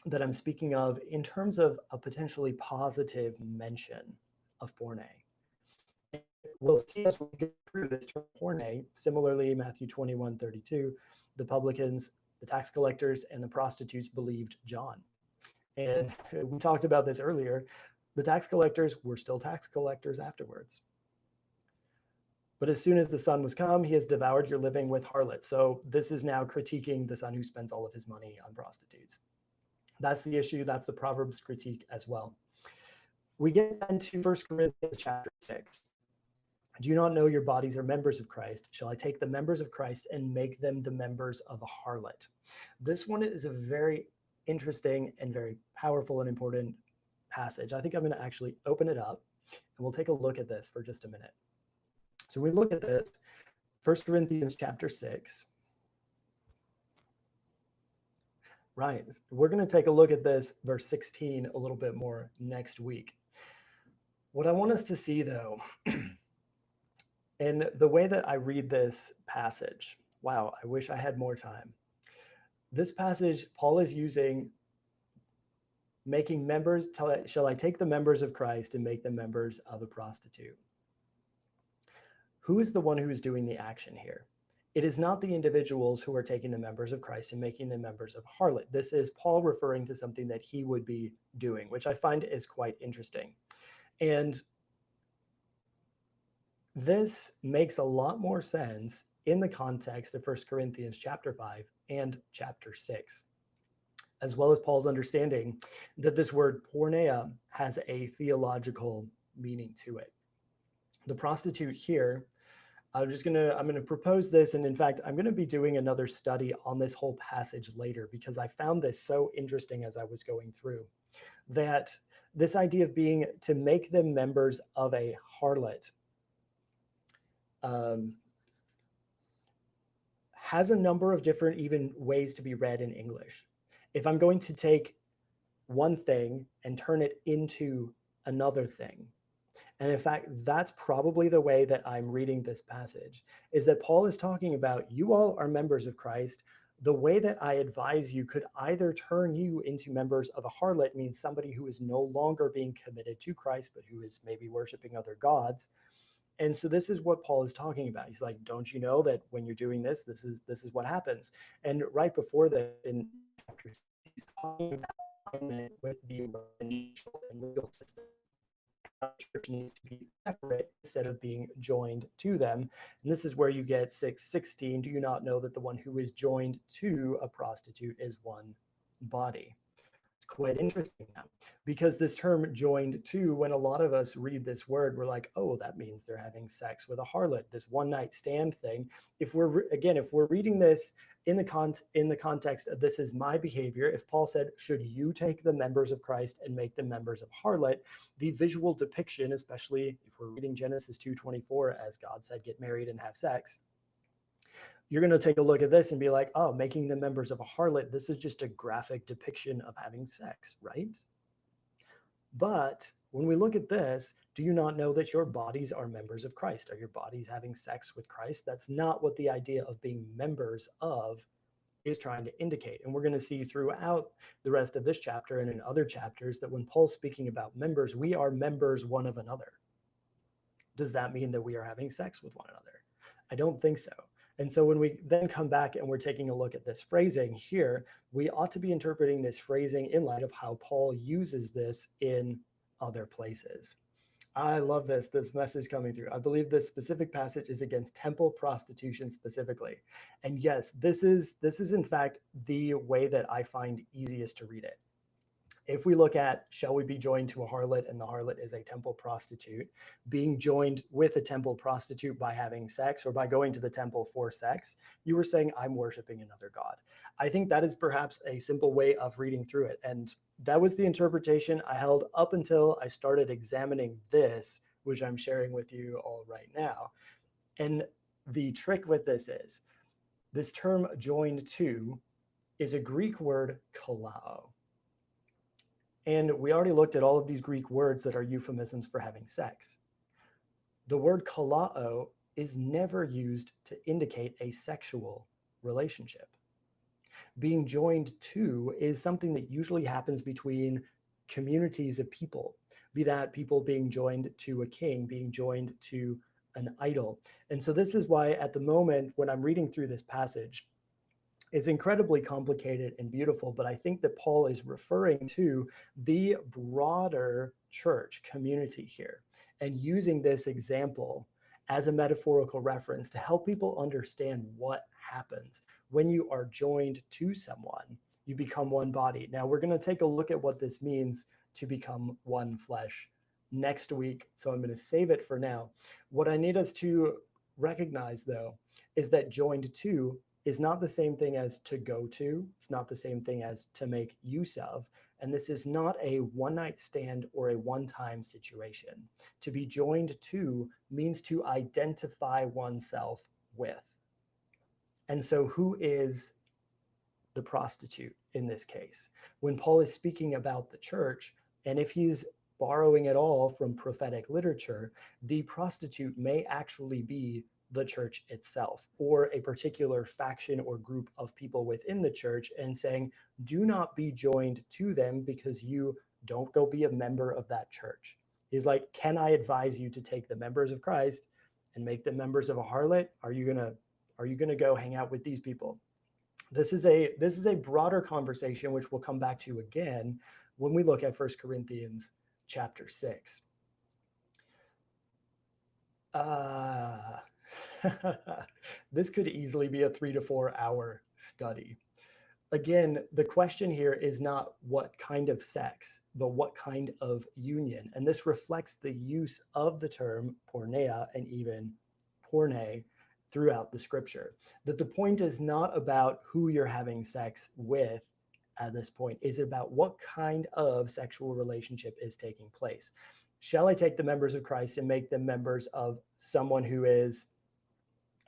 Speaker 1: that I'm speaking of in terms of a potentially positive mention of porne. We'll see as we go through this term porne. Similarly, Matthew 21:32, the publicans, the tax collectors, and the prostitutes believed John. And we talked about this earlier. The tax collectors were still tax collectors afterwards. But as soon as the son was come, he has devoured your living with harlots. So this is now critiquing the son who spends all of his money on prostitutes. That's the issue. That's the Proverbs critique as well. We get into 1 Corinthians chapter 6. Do you not know your bodies are members of Christ? Shall I take the members of Christ and make them the members of a harlot? This one is a very interesting and very powerful and important passage. I think I'm going to actually open it up and we'll take a look at this for just a minute. So we look at this, 1 Corinthians chapter 6. Right, we're going to take a look at this, verse 16, a little bit more next week. What I want us to see, though, and the way that I read this passage, wow, I wish I had more time. This passage, Paul is using making members, shall I take the members of Christ and make them members of a prostitute? Who is the one who is doing the action here? It is not the individuals who are taking the members of Christ and making them members of harlot. This is Paul referring to something that he would be doing, which I find is quite interesting. And this makes a lot more sense in the context of 1 Corinthians chapter 5 and chapter 6, as well as Paul's understanding that this word porneia has a theological meaning to it. The prostitute here I'm gonna propose this, and in fact, I'm gonna be doing another study on this whole passage later because I found this so interesting as I was going through that this idea of being to make them members of a harlot um, has a number of different even ways to be read in English. If I'm going to take one thing and turn it into another thing, and in fact, that's probably the way that I'm reading this passage, is that Paul is talking about you all are members of Christ. The way that I advise you could either turn you into members of a harlot, means somebody who is no longer being committed to Christ, but who is maybe worshiping other gods. And so this is what Paul is talking about. He's like, don't you know that when you're doing this, this is what happens. And right before this, in chapter 6, he's talking about alignment with the racial and legal system. The church needs to be separate instead of being joined to them. And this is where you get 6:16. Do you not know that the one who is joined to a prostitute is one body? Quite interesting now, because this term joined to, when a lot of us read this word, we're like, oh, that means they're having sex with a harlot, this one night stand thing. If we're again, if we're reading this in the context of this is my behavior, if Paul said, should you take the members of Christ and make them members of harlot, the visual depiction, especially if we're reading Genesis 2:24, as God said, get married and have sex, you're going to take a look at this and be like, oh, making them members of a harlot, this is just a graphic depiction of having sex, right? But when we look at this, do you not know that your bodies are members of Christ? Are your bodies having sex with Christ? That's not what the idea of being members of is trying to indicate. And we're going to see throughout the rest of this chapter and in other chapters that when Paul's speaking about members, we are members one of another. Does that mean that we are having sex with one another? I don't think so. And so when we then come back and we're taking a look at this phrasing here, we ought to be interpreting this phrasing in light of how Paul uses this in other places. I love this message coming through. I believe this specific passage is against temple prostitution specifically. And yes, this is in fact the way that I find easiest to read it. If we look at, shall we be joined to a harlot, and the harlot is a temple prostitute, being joined with a temple prostitute by having sex or by going to the temple for sex, you were saying, I'm worshiping another God. I think that is perhaps a simple way of reading through it. And that was the interpretation I held up until I started examining this, which I'm sharing with you all right now. And the trick with this term joined to is a Greek word kalao. And we already looked at all of these Greek words that are euphemisms for having sex. The word kalao is never used to indicate a sexual relationship. Being joined to is something that usually happens between communities of people, be that people being joined to a king, being joined to an idol. And so this is why at the moment when I'm reading through this passage, is incredibly complicated and beautiful, but I think that Paul is referring to the broader church community here and using this example as a metaphorical reference to help people understand what happens when you are joined to someone. You become one body. Now, we're going to take a look at what this means to become one flesh next week, so I'm going to save it for now. What I need us to recognize, though, is that joined to is not the same thing as to go to. It's not the same thing as to make use of. And this is not a one night stand or a one time situation. To be joined to means to identify oneself with. And so, who is the prostitute in this case? When Paul is speaking about the church, and if he's borrowing at all from prophetic literature, the prostitute may actually be the church itself or a particular faction or group of people within the church, and saying, do not be joined to them because you don't go be a member of that church. He's like, can I advise you to take the members of Christ and make them members of a harlot? Are you gonna go hang out with these people? This is a broader conversation, which we'll come back to again when we look at 1 Corinthians chapter 6. This could easily be a 3 to 4 hour study. Again, the question here is not what kind of sex, but what kind of union. And this reflects the use of the term porneia and even porne throughout the scripture. That the point is not about who you're having sex with at this point, is about what kind of sexual relationship is taking place. Shall I take the members of Christ and make them members of someone who is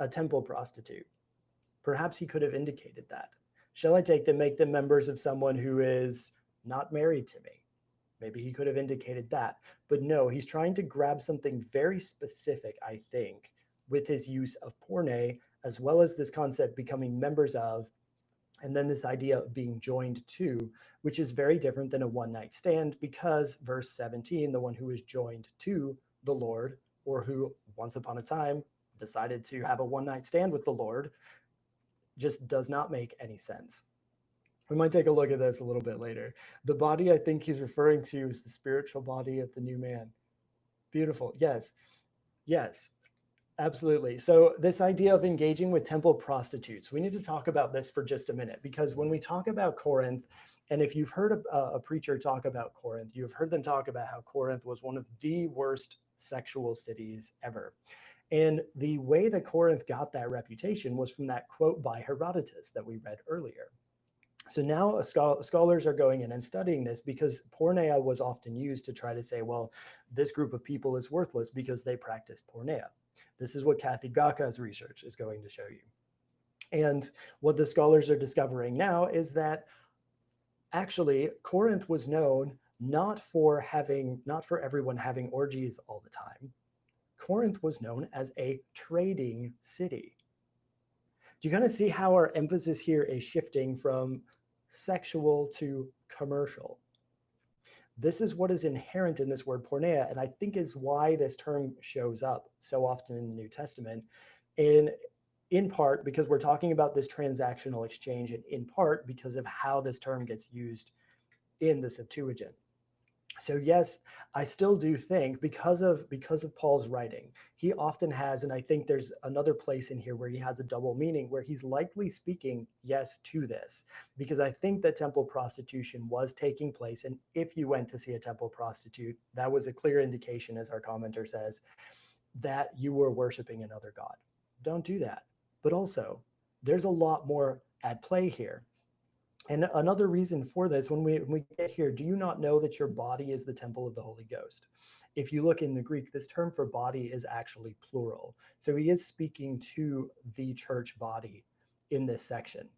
Speaker 1: a temple prostitute? Perhaps he could have indicated that. Shall I take them, make them members of someone who is not married to me? Maybe he could have indicated that. But no, he's trying to grab something very specific, I think, with his use of porne, as well as this concept becoming members of, and then this idea of being joined to, which is very different than a one-night stand, because verse 17, the one who is joined to the Lord, or who once upon a time decided to have a one-night stand with the Lord, just does not make any sense. We might take a look at this a little bit later. The body I think he's referring to is the spiritual body of the new man. Beautiful. Yes. Yes. Absolutely. So this idea of engaging with temple prostitutes, we need to talk about this for just a minute, because when we talk about Corinth, and if you've heard a preacher talk about Corinth, you've heard them talk about how Corinth was one of the worst sexual cities ever. And the way that Corinth got that reputation was from that quote by Herodotus that we read earlier. So now scholars are going in and studying this, because porneia was often used to try to say, well, this group of people is worthless because they practice porneia. This is what Kathy Gaka's research is going to show you. And what the scholars are discovering now is that actually Corinth was known not for everyone having orgies all the time. Corinth was known as a trading city. Do you kind of see how our emphasis here is shifting from sexual to commercial? This is what is inherent in this word porneia, and I think is why this term shows up so often in the New Testament, in part because we're talking about this transactional exchange, and in part because of how this term gets used in the Septuagint. So yes, I still do think because of Paul's writing, he often has, and I think there's another place in here where he has a double meaning, where he's likely speaking, yes, to this, because I think that temple prostitution was taking place. And if you went to see a temple prostitute, that was a clear indication, as our commenter says, that you were worshiping another god. Don't do that. But also, there's a lot more at play here. And another reason for this, when we get here, do you not know that your body is the temple of the Holy Ghost? If you look in the Greek, this term for body is actually plural. So he is speaking to the church body in this section.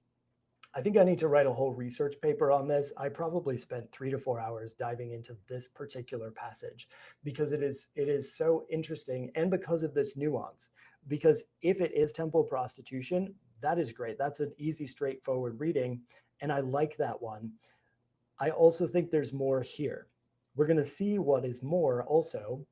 Speaker 1: I think I need to write a whole research paper on this. I probably spent 3 to 4 hours diving into this particular passage, because it is so interesting, and because of this nuance. Because if it is temple prostitution, that is great. That's an easy, straightforward reading. And I like that one. I also think there's more here. We're going to see what is more also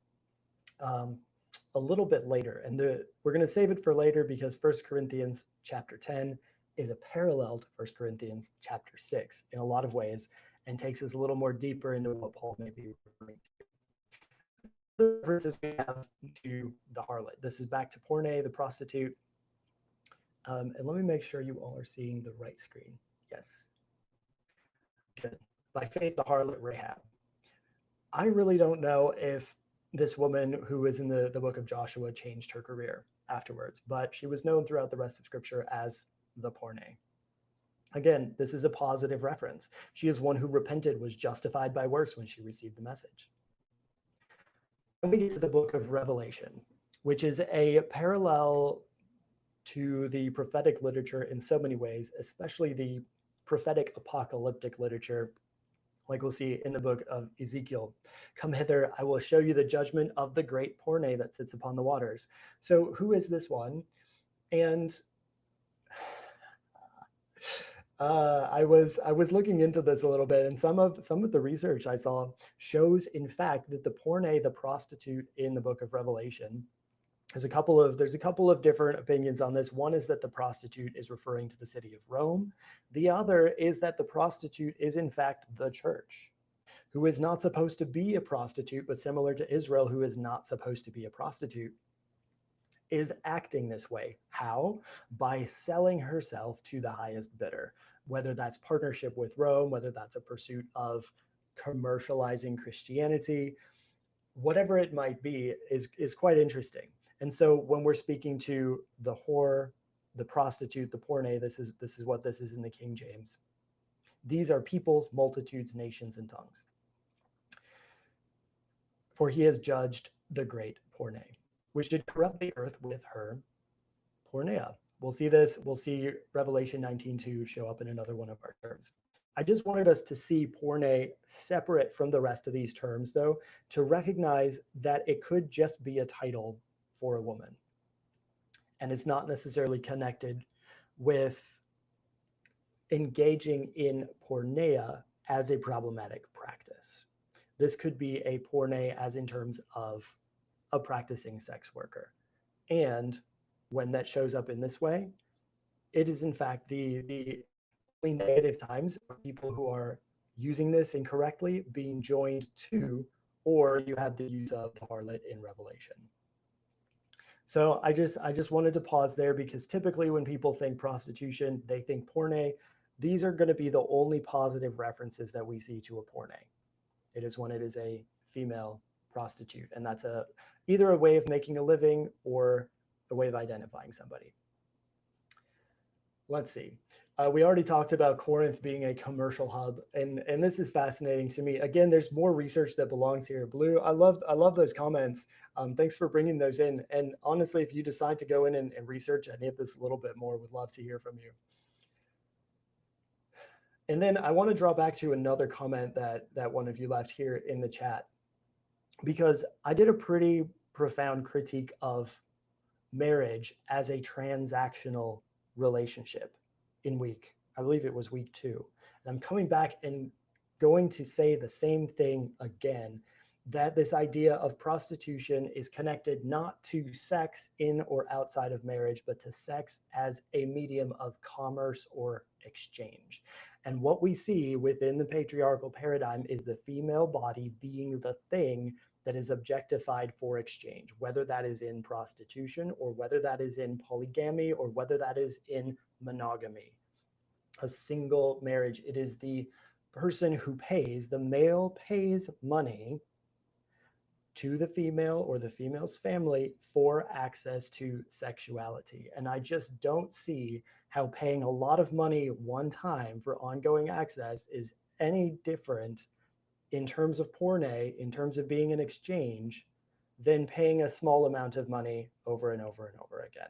Speaker 1: a little bit later. And we're going to save it for later, because 1 Corinthians chapter 10 is a parallel to 1 Corinthians chapter 6 in a lot of ways, and takes us a little more deeper into what Paul may be referring to. The references we have to the harlot. This is back to porne, the prostitute. And let me make sure you all are seeing the right screen. Yes. Good. By faith, the harlot Rahab. I really don't know if this woman who is in the book of Joshua changed her career afterwards, but she was known throughout the rest of scripture as the porne. Again, this is a positive reference. She is one who repented, was justified by works when she received the message. Then we get to the book of Revelation, which is a parallel to the prophetic literature in so many ways, especially the prophetic apocalyptic literature, like we'll see in the book of Ezekiel. Come hither, I will show you the judgment of the great porne that sits upon the waters. So who is this one? And I was looking into this a little bit, and some of the research I saw shows, in fact, that the porne, the prostitute in the book of Revelation, there's a couple of different opinions on this. One is that the prostitute is referring to the city of Rome. The other is that the prostitute is in fact the church, who is not supposed to be a prostitute, but similar to Israel, who is not supposed to be a prostitute, is acting this way. How? By selling herself to the highest bidder, whether that's partnership with Rome, whether that's a pursuit of commercializing Christianity, whatever it might be, is quite interesting. And so when we're speaking to the whore, the prostitute, the porne, this is what this is in the King James. These are peoples, multitudes, nations, and tongues. For he has judged the great porne, which did corrupt the earth with her porneia. We'll see this. We'll see Revelation 19:2 show up in another one of our terms. I just wanted us to see porne separate from the rest of these terms, though, to recognize that it could just be a title for a woman. And it's not necessarily connected with engaging in porneia as a problematic practice. This could be a porne as in terms of a practicing sex worker. And when that shows up in this way, it is in fact the only negative times for people who are using this incorrectly being joined to, or you have the use of the harlot in Revelation. So I just wanted to pause there, because typically when people think prostitution, they think porne. These are going to be the only positive references that we see to a porne. It is when it is a female prostitute, and that's either a way of making a living or a way of identifying somebody. Let's see. We already talked about Corinth being a commercial hub, and this is fascinating to me. Again, there's more research that belongs here. Blue, I love those comments. Thanks for bringing those in. And honestly, if you decide to go in and research any of this a little bit more, would love to hear from you. And then I want to draw back to another comment that one of you left here in the chat, because I did a pretty profound critique of marriage as a transactional relationship in I believe it was week 2. And I'm coming back and going to say the same thing again, that this idea of prostitution is connected not to sex in or outside of marriage, but to sex as a medium of commerce or exchange. And what we see within the patriarchal paradigm is the female body being the thing that is objectified for exchange, whether that is in prostitution or whether that is in polygamy or whether that is in monogamy. A single marriage, it is the person who pays, the male pays money to the female or the female's family for access to sexuality. And I just don't see how paying a lot of money one time for ongoing access is any different in terms of porne, in terms of being an exchange, than paying a small amount of money over and over and over again.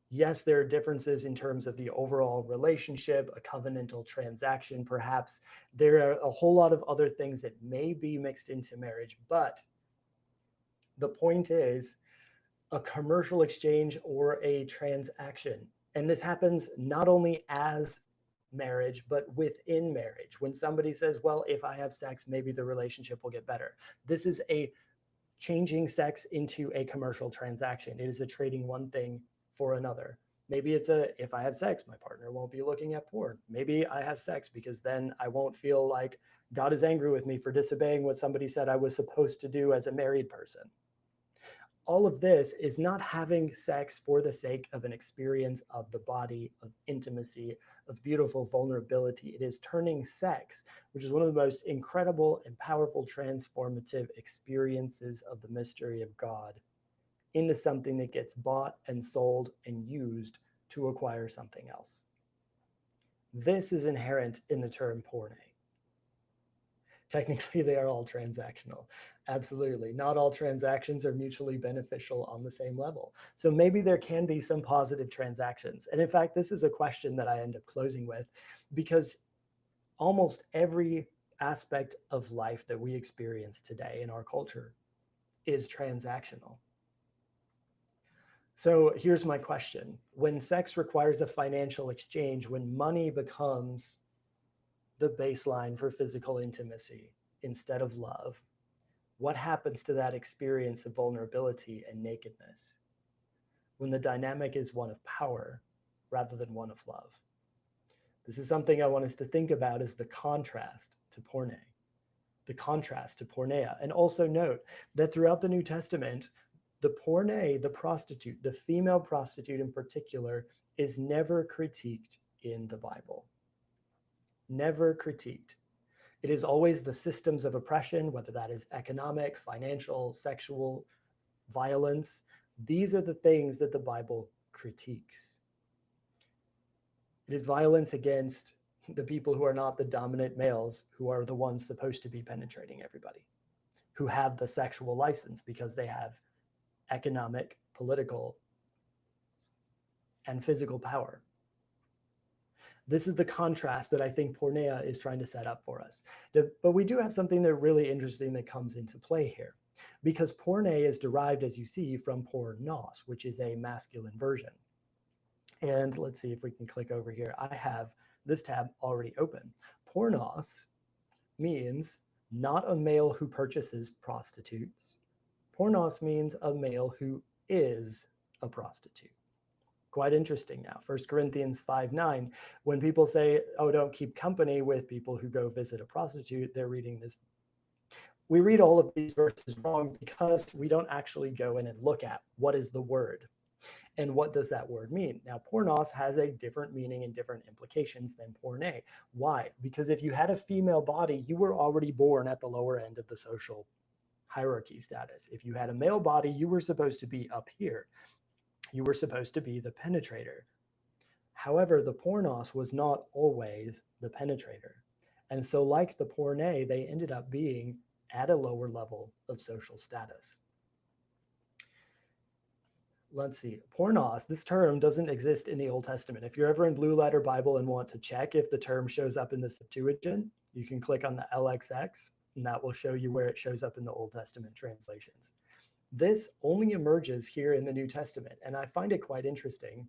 Speaker 1: Yes, there are differences in terms of the overall relationship, a covenantal transaction, perhaps. There are a whole lot of other things that may be mixed into marriage, but the point is a commercial exchange or a transaction. And this happens not only as marriage, but within marriage. When somebody says, well, if I have sex, maybe the relationship will get better. This is a changing sex into a commercial transaction. It is a trading one thing for another. Maybe it's if I have sex, my partner won't be looking at porn. Maybe I have sex because then I won't feel like God is angry with me for disobeying what somebody said I was supposed to do as a married person. All of this is not having sex for the sake of an experience of the body, of intimacy, of beautiful vulnerability. It is turning sex, which is one of the most incredible and powerful transformative experiences of the mystery of God, into something that gets bought and sold and used to acquire something else. This is inherent in the term porne. Technically, they are all transactional. Absolutely. Not all transactions are mutually beneficial on the same level. So maybe there can be some positive transactions. And in fact, this is a question that I end up closing with, because almost every aspect of life that we experience today in our culture is transactional. So here's my question. When sex requires a financial exchange, when money becomes the baseline for physical intimacy instead of love, what happens to that experience of vulnerability and nakedness when the dynamic is one of power rather than one of love? This is something I want us to think about as the contrast to porne, the contrast to porneia. And also note that throughout the New Testament, the porne, the prostitute, the female prostitute in particular, is never critiqued in the Bible. Never critiqued. It is always the systems of oppression, whether that is economic, financial, sexual, violence. These are the things that the Bible critiques. It is violence against the people who are not the dominant males, who are the ones supposed to be penetrating everybody, who have the sexual license because they have economic, political, and physical power. This is the contrast that I think Porneia is trying to set up for us. But we do have something that really interesting that comes into play here, because porne is derived, as you see, from pornos, which is a masculine version. And let's see if we can click over here. I have this tab already open. Pornos means not a male who purchases prostitutes. Pornos means a male who is a prostitute. Quite interesting now. 1 Corinthians 5:9, when people say, oh, don't keep company with people who go visit a prostitute, they're reading this. We read all of these verses wrong because we don't actually go in and look at what is the word and what does that word mean. Now, pornos has a different meaning and different implications than porne. Why? Because if you had a female body, you were already born at the lower end of the social hierarchy status. If you had a male body, you were supposed to be up here. You were supposed to be the penetrator. However, the pornos was not always the penetrator. And so like the porne, they ended up being at a lower level of social status. Let's see, pornos, this term doesn't exist in the Old Testament. If you're ever in Blue Letter Bible and want to check if the term shows up in the Septuagint, you can click on the LXX, and that will show you where it shows up in the Old Testament translations. This only emerges here in the New Testament, and I find it quite interesting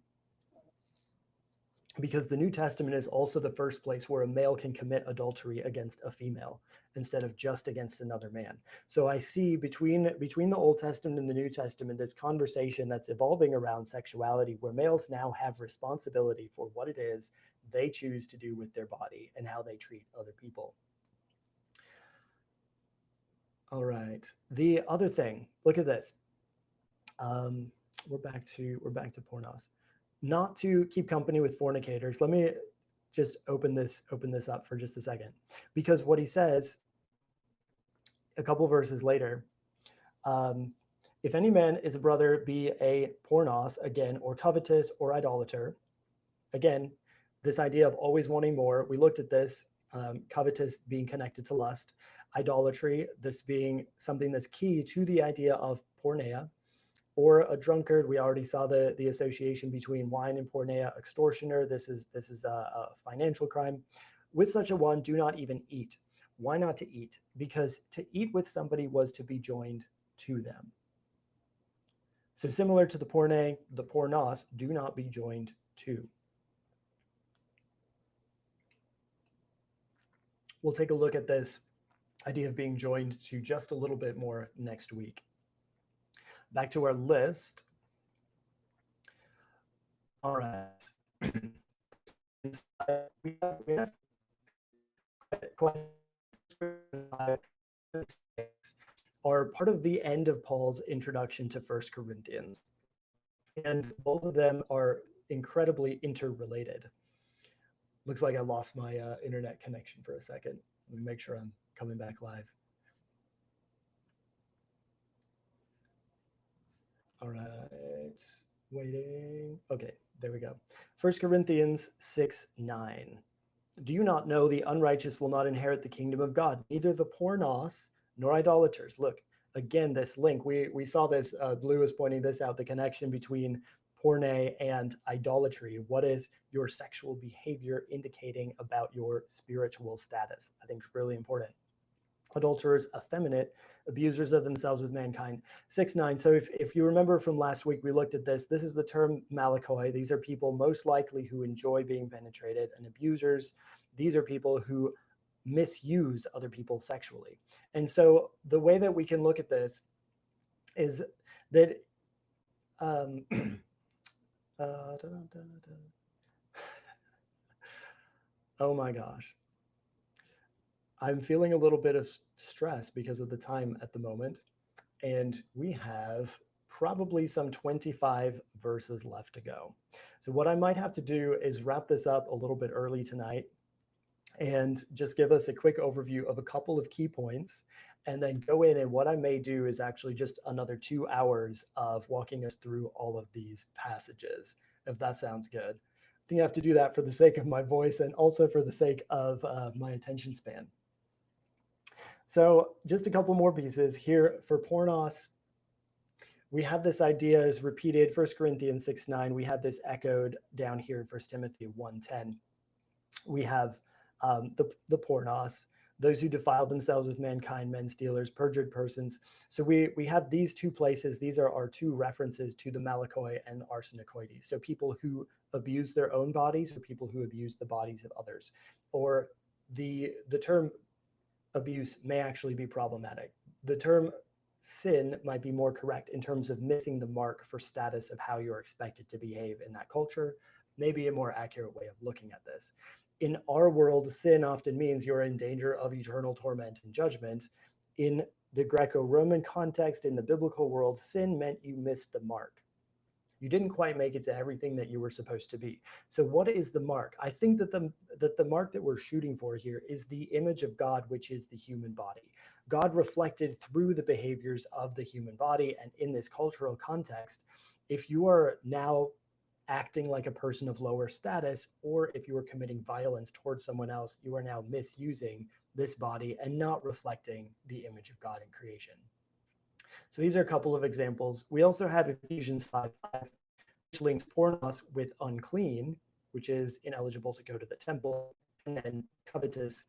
Speaker 1: because the New Testament is also the first place where a male can commit adultery against a female instead of just against another man. So I see between the Old Testament and the New Testament this conversation that's evolving around sexuality, where males now have responsibility for what it is they choose to do with their body and how they treat other people. All right. The other thing, look at this. We're back to pornos. Not to keep company with fornicators. Let me just open this up for just a second, because what he says a couple verses later, if any man is a brother, be a pornos, again, or covetous or idolater, again, this idea of always wanting more. We looked at this, covetous being connected to lust, idolatry, this being something that's key to the idea of porneia, or a drunkard. We already saw the association between wine and porneia. Extortioner, this is a financial crime. With such a one, do not even eat. Why not to eat? Because to eat with somebody was to be joined to them. So similar to the porne, the pornos, do not be joined to. We'll take a look at this idea of being joined to just a little bit more next week. Back to our list. All right. we have quite are part of the end of Paul's introduction to 1 Corinthians. And both of them are incredibly interrelated. Looks like I lost my internet connection for a second. Let me make sure I'm coming back live. All right, waiting. Okay, there we go. 1 Corinthians 6:9. Do you not know the unrighteous will not inherit the kingdom of God, neither the pornos nor idolaters? Look, again, this link, we saw this, Blue is pointing this out, the connection between porne and idolatry. What is your sexual behavior indicating about your spiritual status? I think it's really important. Adulterers, effeminate, abusers of themselves with mankind. 6:9. So if you remember from last week, we looked at this. This is the term malakoi. These are people most likely who enjoy being penetrated, and abusers, these are people who misuse other people sexually. And so the way that we can look at this is that oh my gosh. I'm feeling a little bit of stress because of the time at the moment, and we have probably some 25 verses left to go. So what I might have to do is wrap this up a little bit early tonight and just give us a quick overview of a couple of key points. and then go in. And what I may do is actually just another 2 hours of walking us through all of these passages, if that sounds good. I think I have to do that for the sake of my voice and also for the sake of my attention span. So just a couple more pieces here for pornos. We have this idea is repeated 1 Corinthians 6:9. We have this echoed down here in 1 Timothy 1:10. We have the pornos, those who defile themselves with mankind, men stealers, perjured persons. So we have these two places. These are our two references to the malakoi and arsenokoides. So people who abuse their own bodies or people who abuse the bodies of others. Or the term abuse may actually be problematic. The term sin might be more correct in terms of missing the mark for status of how you're expected to behave in that culture. Maybe a more accurate way of looking at this. In our world, sin often means you're in danger of eternal torment and judgment. In the Greco-Roman context, in the biblical world, sin meant you missed the mark. You didn't quite make it to everything that you were supposed to be. So what is the mark? I think that the mark that we're shooting for here is the image of God, which is the human body. God reflected through the behaviors of the human body. And in this cultural context, if you are now acting like a person of lower status, or if you are committing violence towards someone else, you are now misusing this body and not reflecting the image of God in creation. So these are a couple of examples. We also have Ephesians 5:5, which links pornos with unclean, which is ineligible to go to the temple, and then covetous,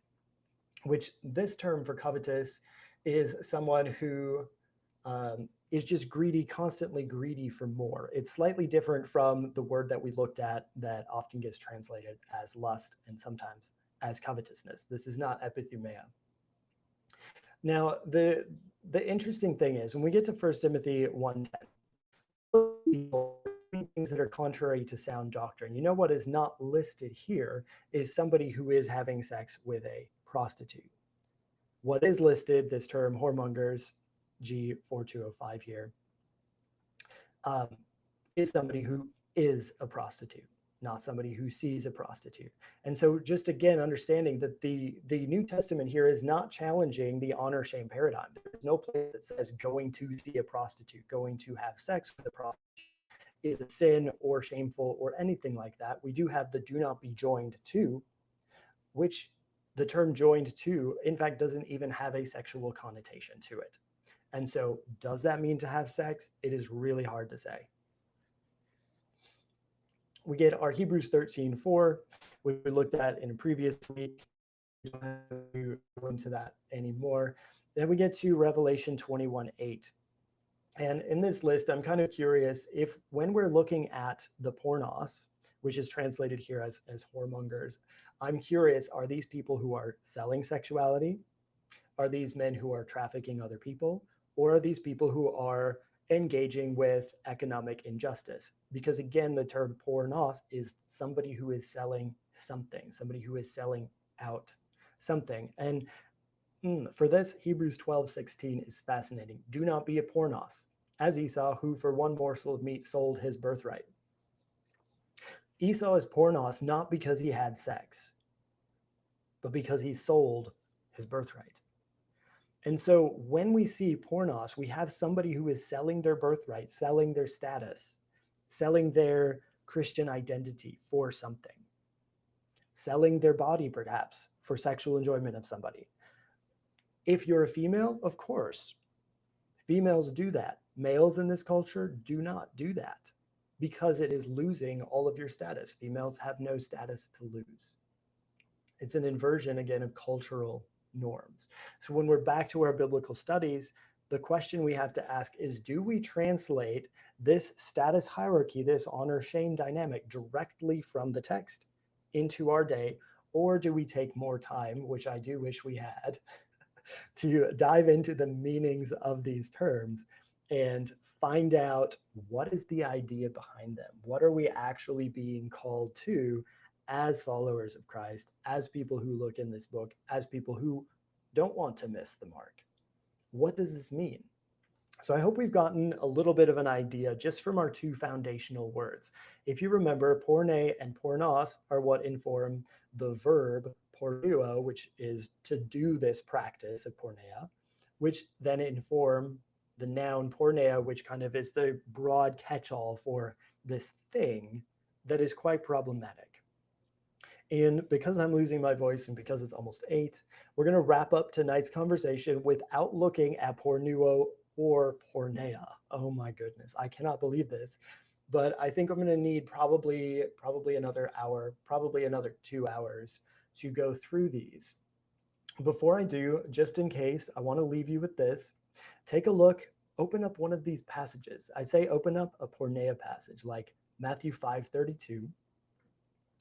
Speaker 1: which this term for covetous is someone who is just greedy, constantly greedy for more. It's slightly different from the word that we looked at that often gets translated as lust and sometimes as covetousness. This is not epithumia. Now, the interesting thing is when we get to 1 Timothy 1:10, things that are contrary to sound doctrine. You know what is not listed here is somebody who is having sex with a prostitute. What is listed, this term whoremongers, G4205 here, is somebody who is a prostitute, not somebody who sees a prostitute. And so just again, understanding that the New Testament here is not challenging the honor shame paradigm. There's no place that says going to see a prostitute, going to have sex with a prostitute is a sin or shameful or anything like that. We do have the do not be joined to, which the term joined to, in fact, doesn't even have a sexual connotation to it. And so does that mean to have sex? It is really hard to say. We get our Hebrews 13:4, which we looked at in a previous week. We don't have to go into that anymore. Then we get to Revelation 21:8. And in this list, I'm kind of curious if when we're looking at the pornos, which is translated here as whoremongers, I'm curious, are these people who are selling sexuality? Are these men who are trafficking other people? Or are these people who are engaging with economic injustice? Because again, the term pornos is somebody who is selling something, somebody who is selling out something. And for this, Hebrews 12:16 is fascinating. Do not be a pornos, as Esau, who for one morsel of meat sold his birthright. Esau is pornos not because he had sex, but because he sold his birthright. And so when we see pornos, we have somebody who is selling their birthright, selling their status, selling their Christian identity for something, selling their body perhaps for sexual enjoyment of somebody. If you're a female, of course, females do that. Males in this culture do not do that because it is losing all of your status. Females have no status to lose. It's an inversion, again, of cultural norms. So when we're back to our biblical studies, the question we have to ask is, do we translate this status hierarchy, this honor shame dynamic directly from the text into our day, or do we take more time, which I do wish we had, to dive into the meanings of these terms and find out what is the idea behind them? What are we actually being called to as followers of Christ, as people who look in this book, as people who don't want to miss the mark? What does this mean? So I hope we've gotten a little bit of an idea just from our two foundational words. If you remember, porne and pornos are what inform the verb porneo, which is to do this practice of porneia, which then inform the noun porneia, which kind of is the broad catch-all for this thing that is quite problematic. And because I'm losing my voice and because it's almost 8, we're going to wrap up tonight's conversation without looking at pornuo or porneia. Oh my goodness, I cannot believe this. But I think I'm going to need probably another hour, probably another 2 hours to go through these. Before I do, just in case, I want to leave you with this. Take a look, open up one of these passages. I say open up a porneia passage like Matthew 5:32.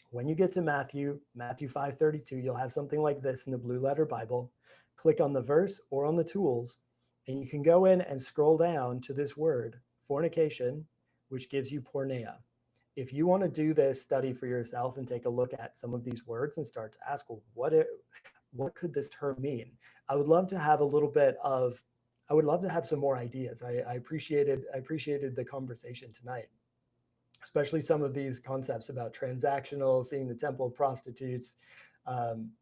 Speaker 1: When you get to Matthew 5:32, you'll have something like this in the Blue Letter Bible. Click on the verse or on the tools, and you can go in and scroll down to this word, fornication, which gives you porneia. If you want to do this study for yourself and take a look at some of these words and start to ask, well, what could this term mean? I would love to have some more ideas. I appreciated the conversation tonight, especially some of these concepts about transactional, seeing the temple of prostitutes,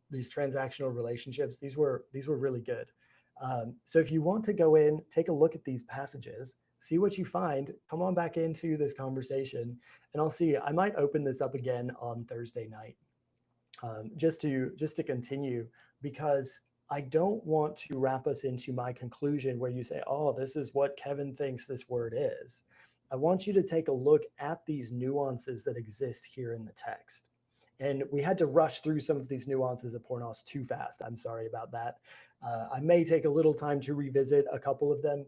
Speaker 1: these transactional relationships. These were really good. So if you want to go in, take a look at these passages, see what you find, come on back into this conversation, and I might open this up again on Thursday night, just to continue, because I don't want to wrap us into my conclusion where you say, oh, this is what Kevin thinks this word is. I want you to take a look at these nuances that exist here in the text. And we had to rush through some of these nuances of pornos too fast. I'm sorry about that. I may take a little time to revisit a couple of them.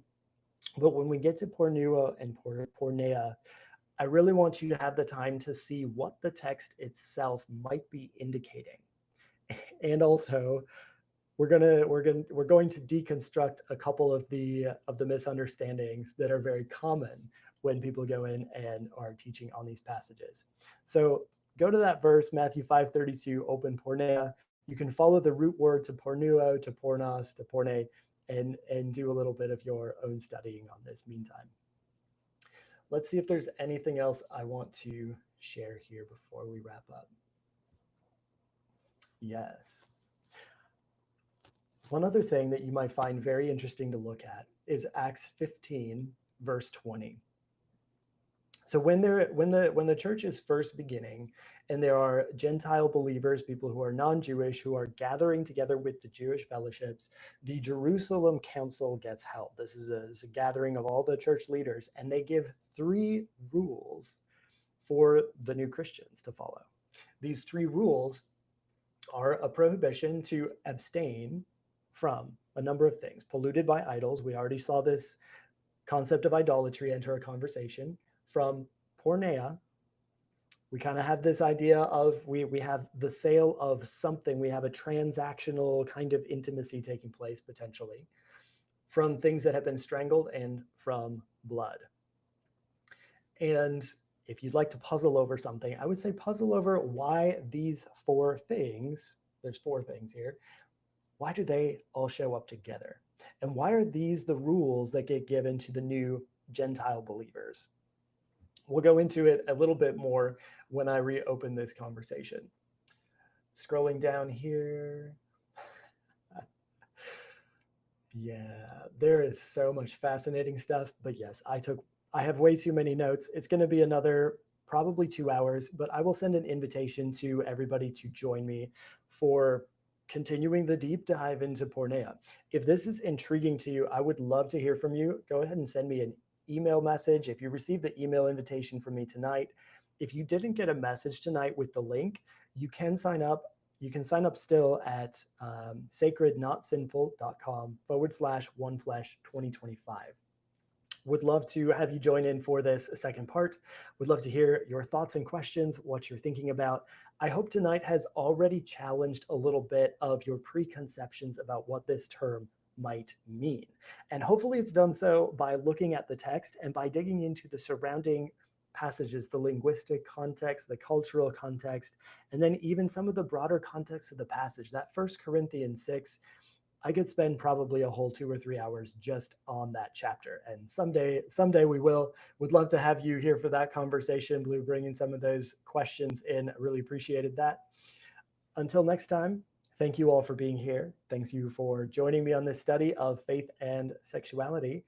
Speaker 1: But when we get to pornuo and porneia, I really want you to have the time to see what the text itself might be indicating. And also, we're going to deconstruct a couple of the misunderstandings that are very common when people go in and are teaching on these passages. So go to that verse, Matthew 5:32, open porneia. You can follow the root word to pornuo, to pornos, to porne, and do a little bit of your own studying on this meantime. Let's see if there's anything else I want to share here before we wrap up. Yes. One other thing that you might find very interesting to look at is Acts 15, verse 20. So when the church is first beginning, and there are Gentile believers, people who are non-Jewish, who are gathering together with the Jewish fellowships, the Jerusalem Council gets held. This is a gathering of all the church leaders, and they give 3 rules for the new Christians to follow. These 3 rules are a prohibition to abstain from a number of things. Polluted by idols. We already saw this concept of idolatry enter a conversation. From porneia, we kind of have this idea of we have the sale of something. We have a transactional kind of intimacy taking place potentially from things that have been strangled and from blood. And if you'd like to puzzle over something, I would say puzzle over why these 4 things, there's 4 things here, why do they all show up together? And why are these the rules that get given to the new Gentile believers? We'll go into it a little bit more when I reopen this conversation. Scrolling down here. Yeah, there is so much fascinating stuff, but yes, I have way too many notes. It's going to be another probably 2 hours, but I will send an invitation to everybody to join me for continuing the deep dive into porneia. If this is intriguing to you, I would love to hear from you. Go ahead and send me an email message. If you received the email invitation from me tonight, if you didn't get a message tonight with the link, you can sign up. You can sign up still at sacrednotsinful.com/oneflesh2025. Would love to have you join in for this second part. Would love to hear your thoughts and questions, what you're thinking about. I hope tonight has already challenged a little bit of your preconceptions about what this term might mean. And hopefully it's done so by looking at the text and by digging into the surrounding passages, the linguistic context, the cultural context, and then even some of the broader context of the passage. That 1 Corinthians 6, I could spend probably a whole 2 or 3 hours just on that chapter. And someday we will. Would love to have you here for that conversation. Blue, bringing some of those questions in. I really appreciated that. Until next time, Thank you all for being here. Thank you for joining me on this study of faith and sexuality.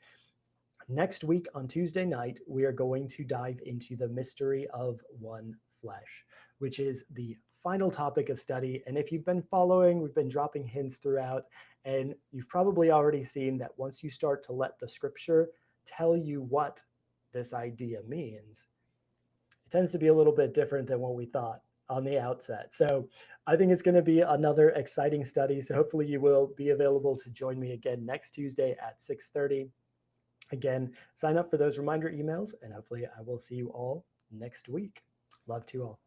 Speaker 1: Next week on Tuesday night, we are going to dive into the mystery of one flesh, which is the final topic of study. And if you've been following, we've been dropping hints throughout, and you've probably already seen that once you start to let the scripture tell you what this idea means, it tends to be a little bit different than what we thought on the outset. So I think it's going to be another exciting study. So hopefully you will be available to join me again next Tuesday at 6:30. Again, sign up for those reminder emails, and hopefully I will see you all next week. Love to you all.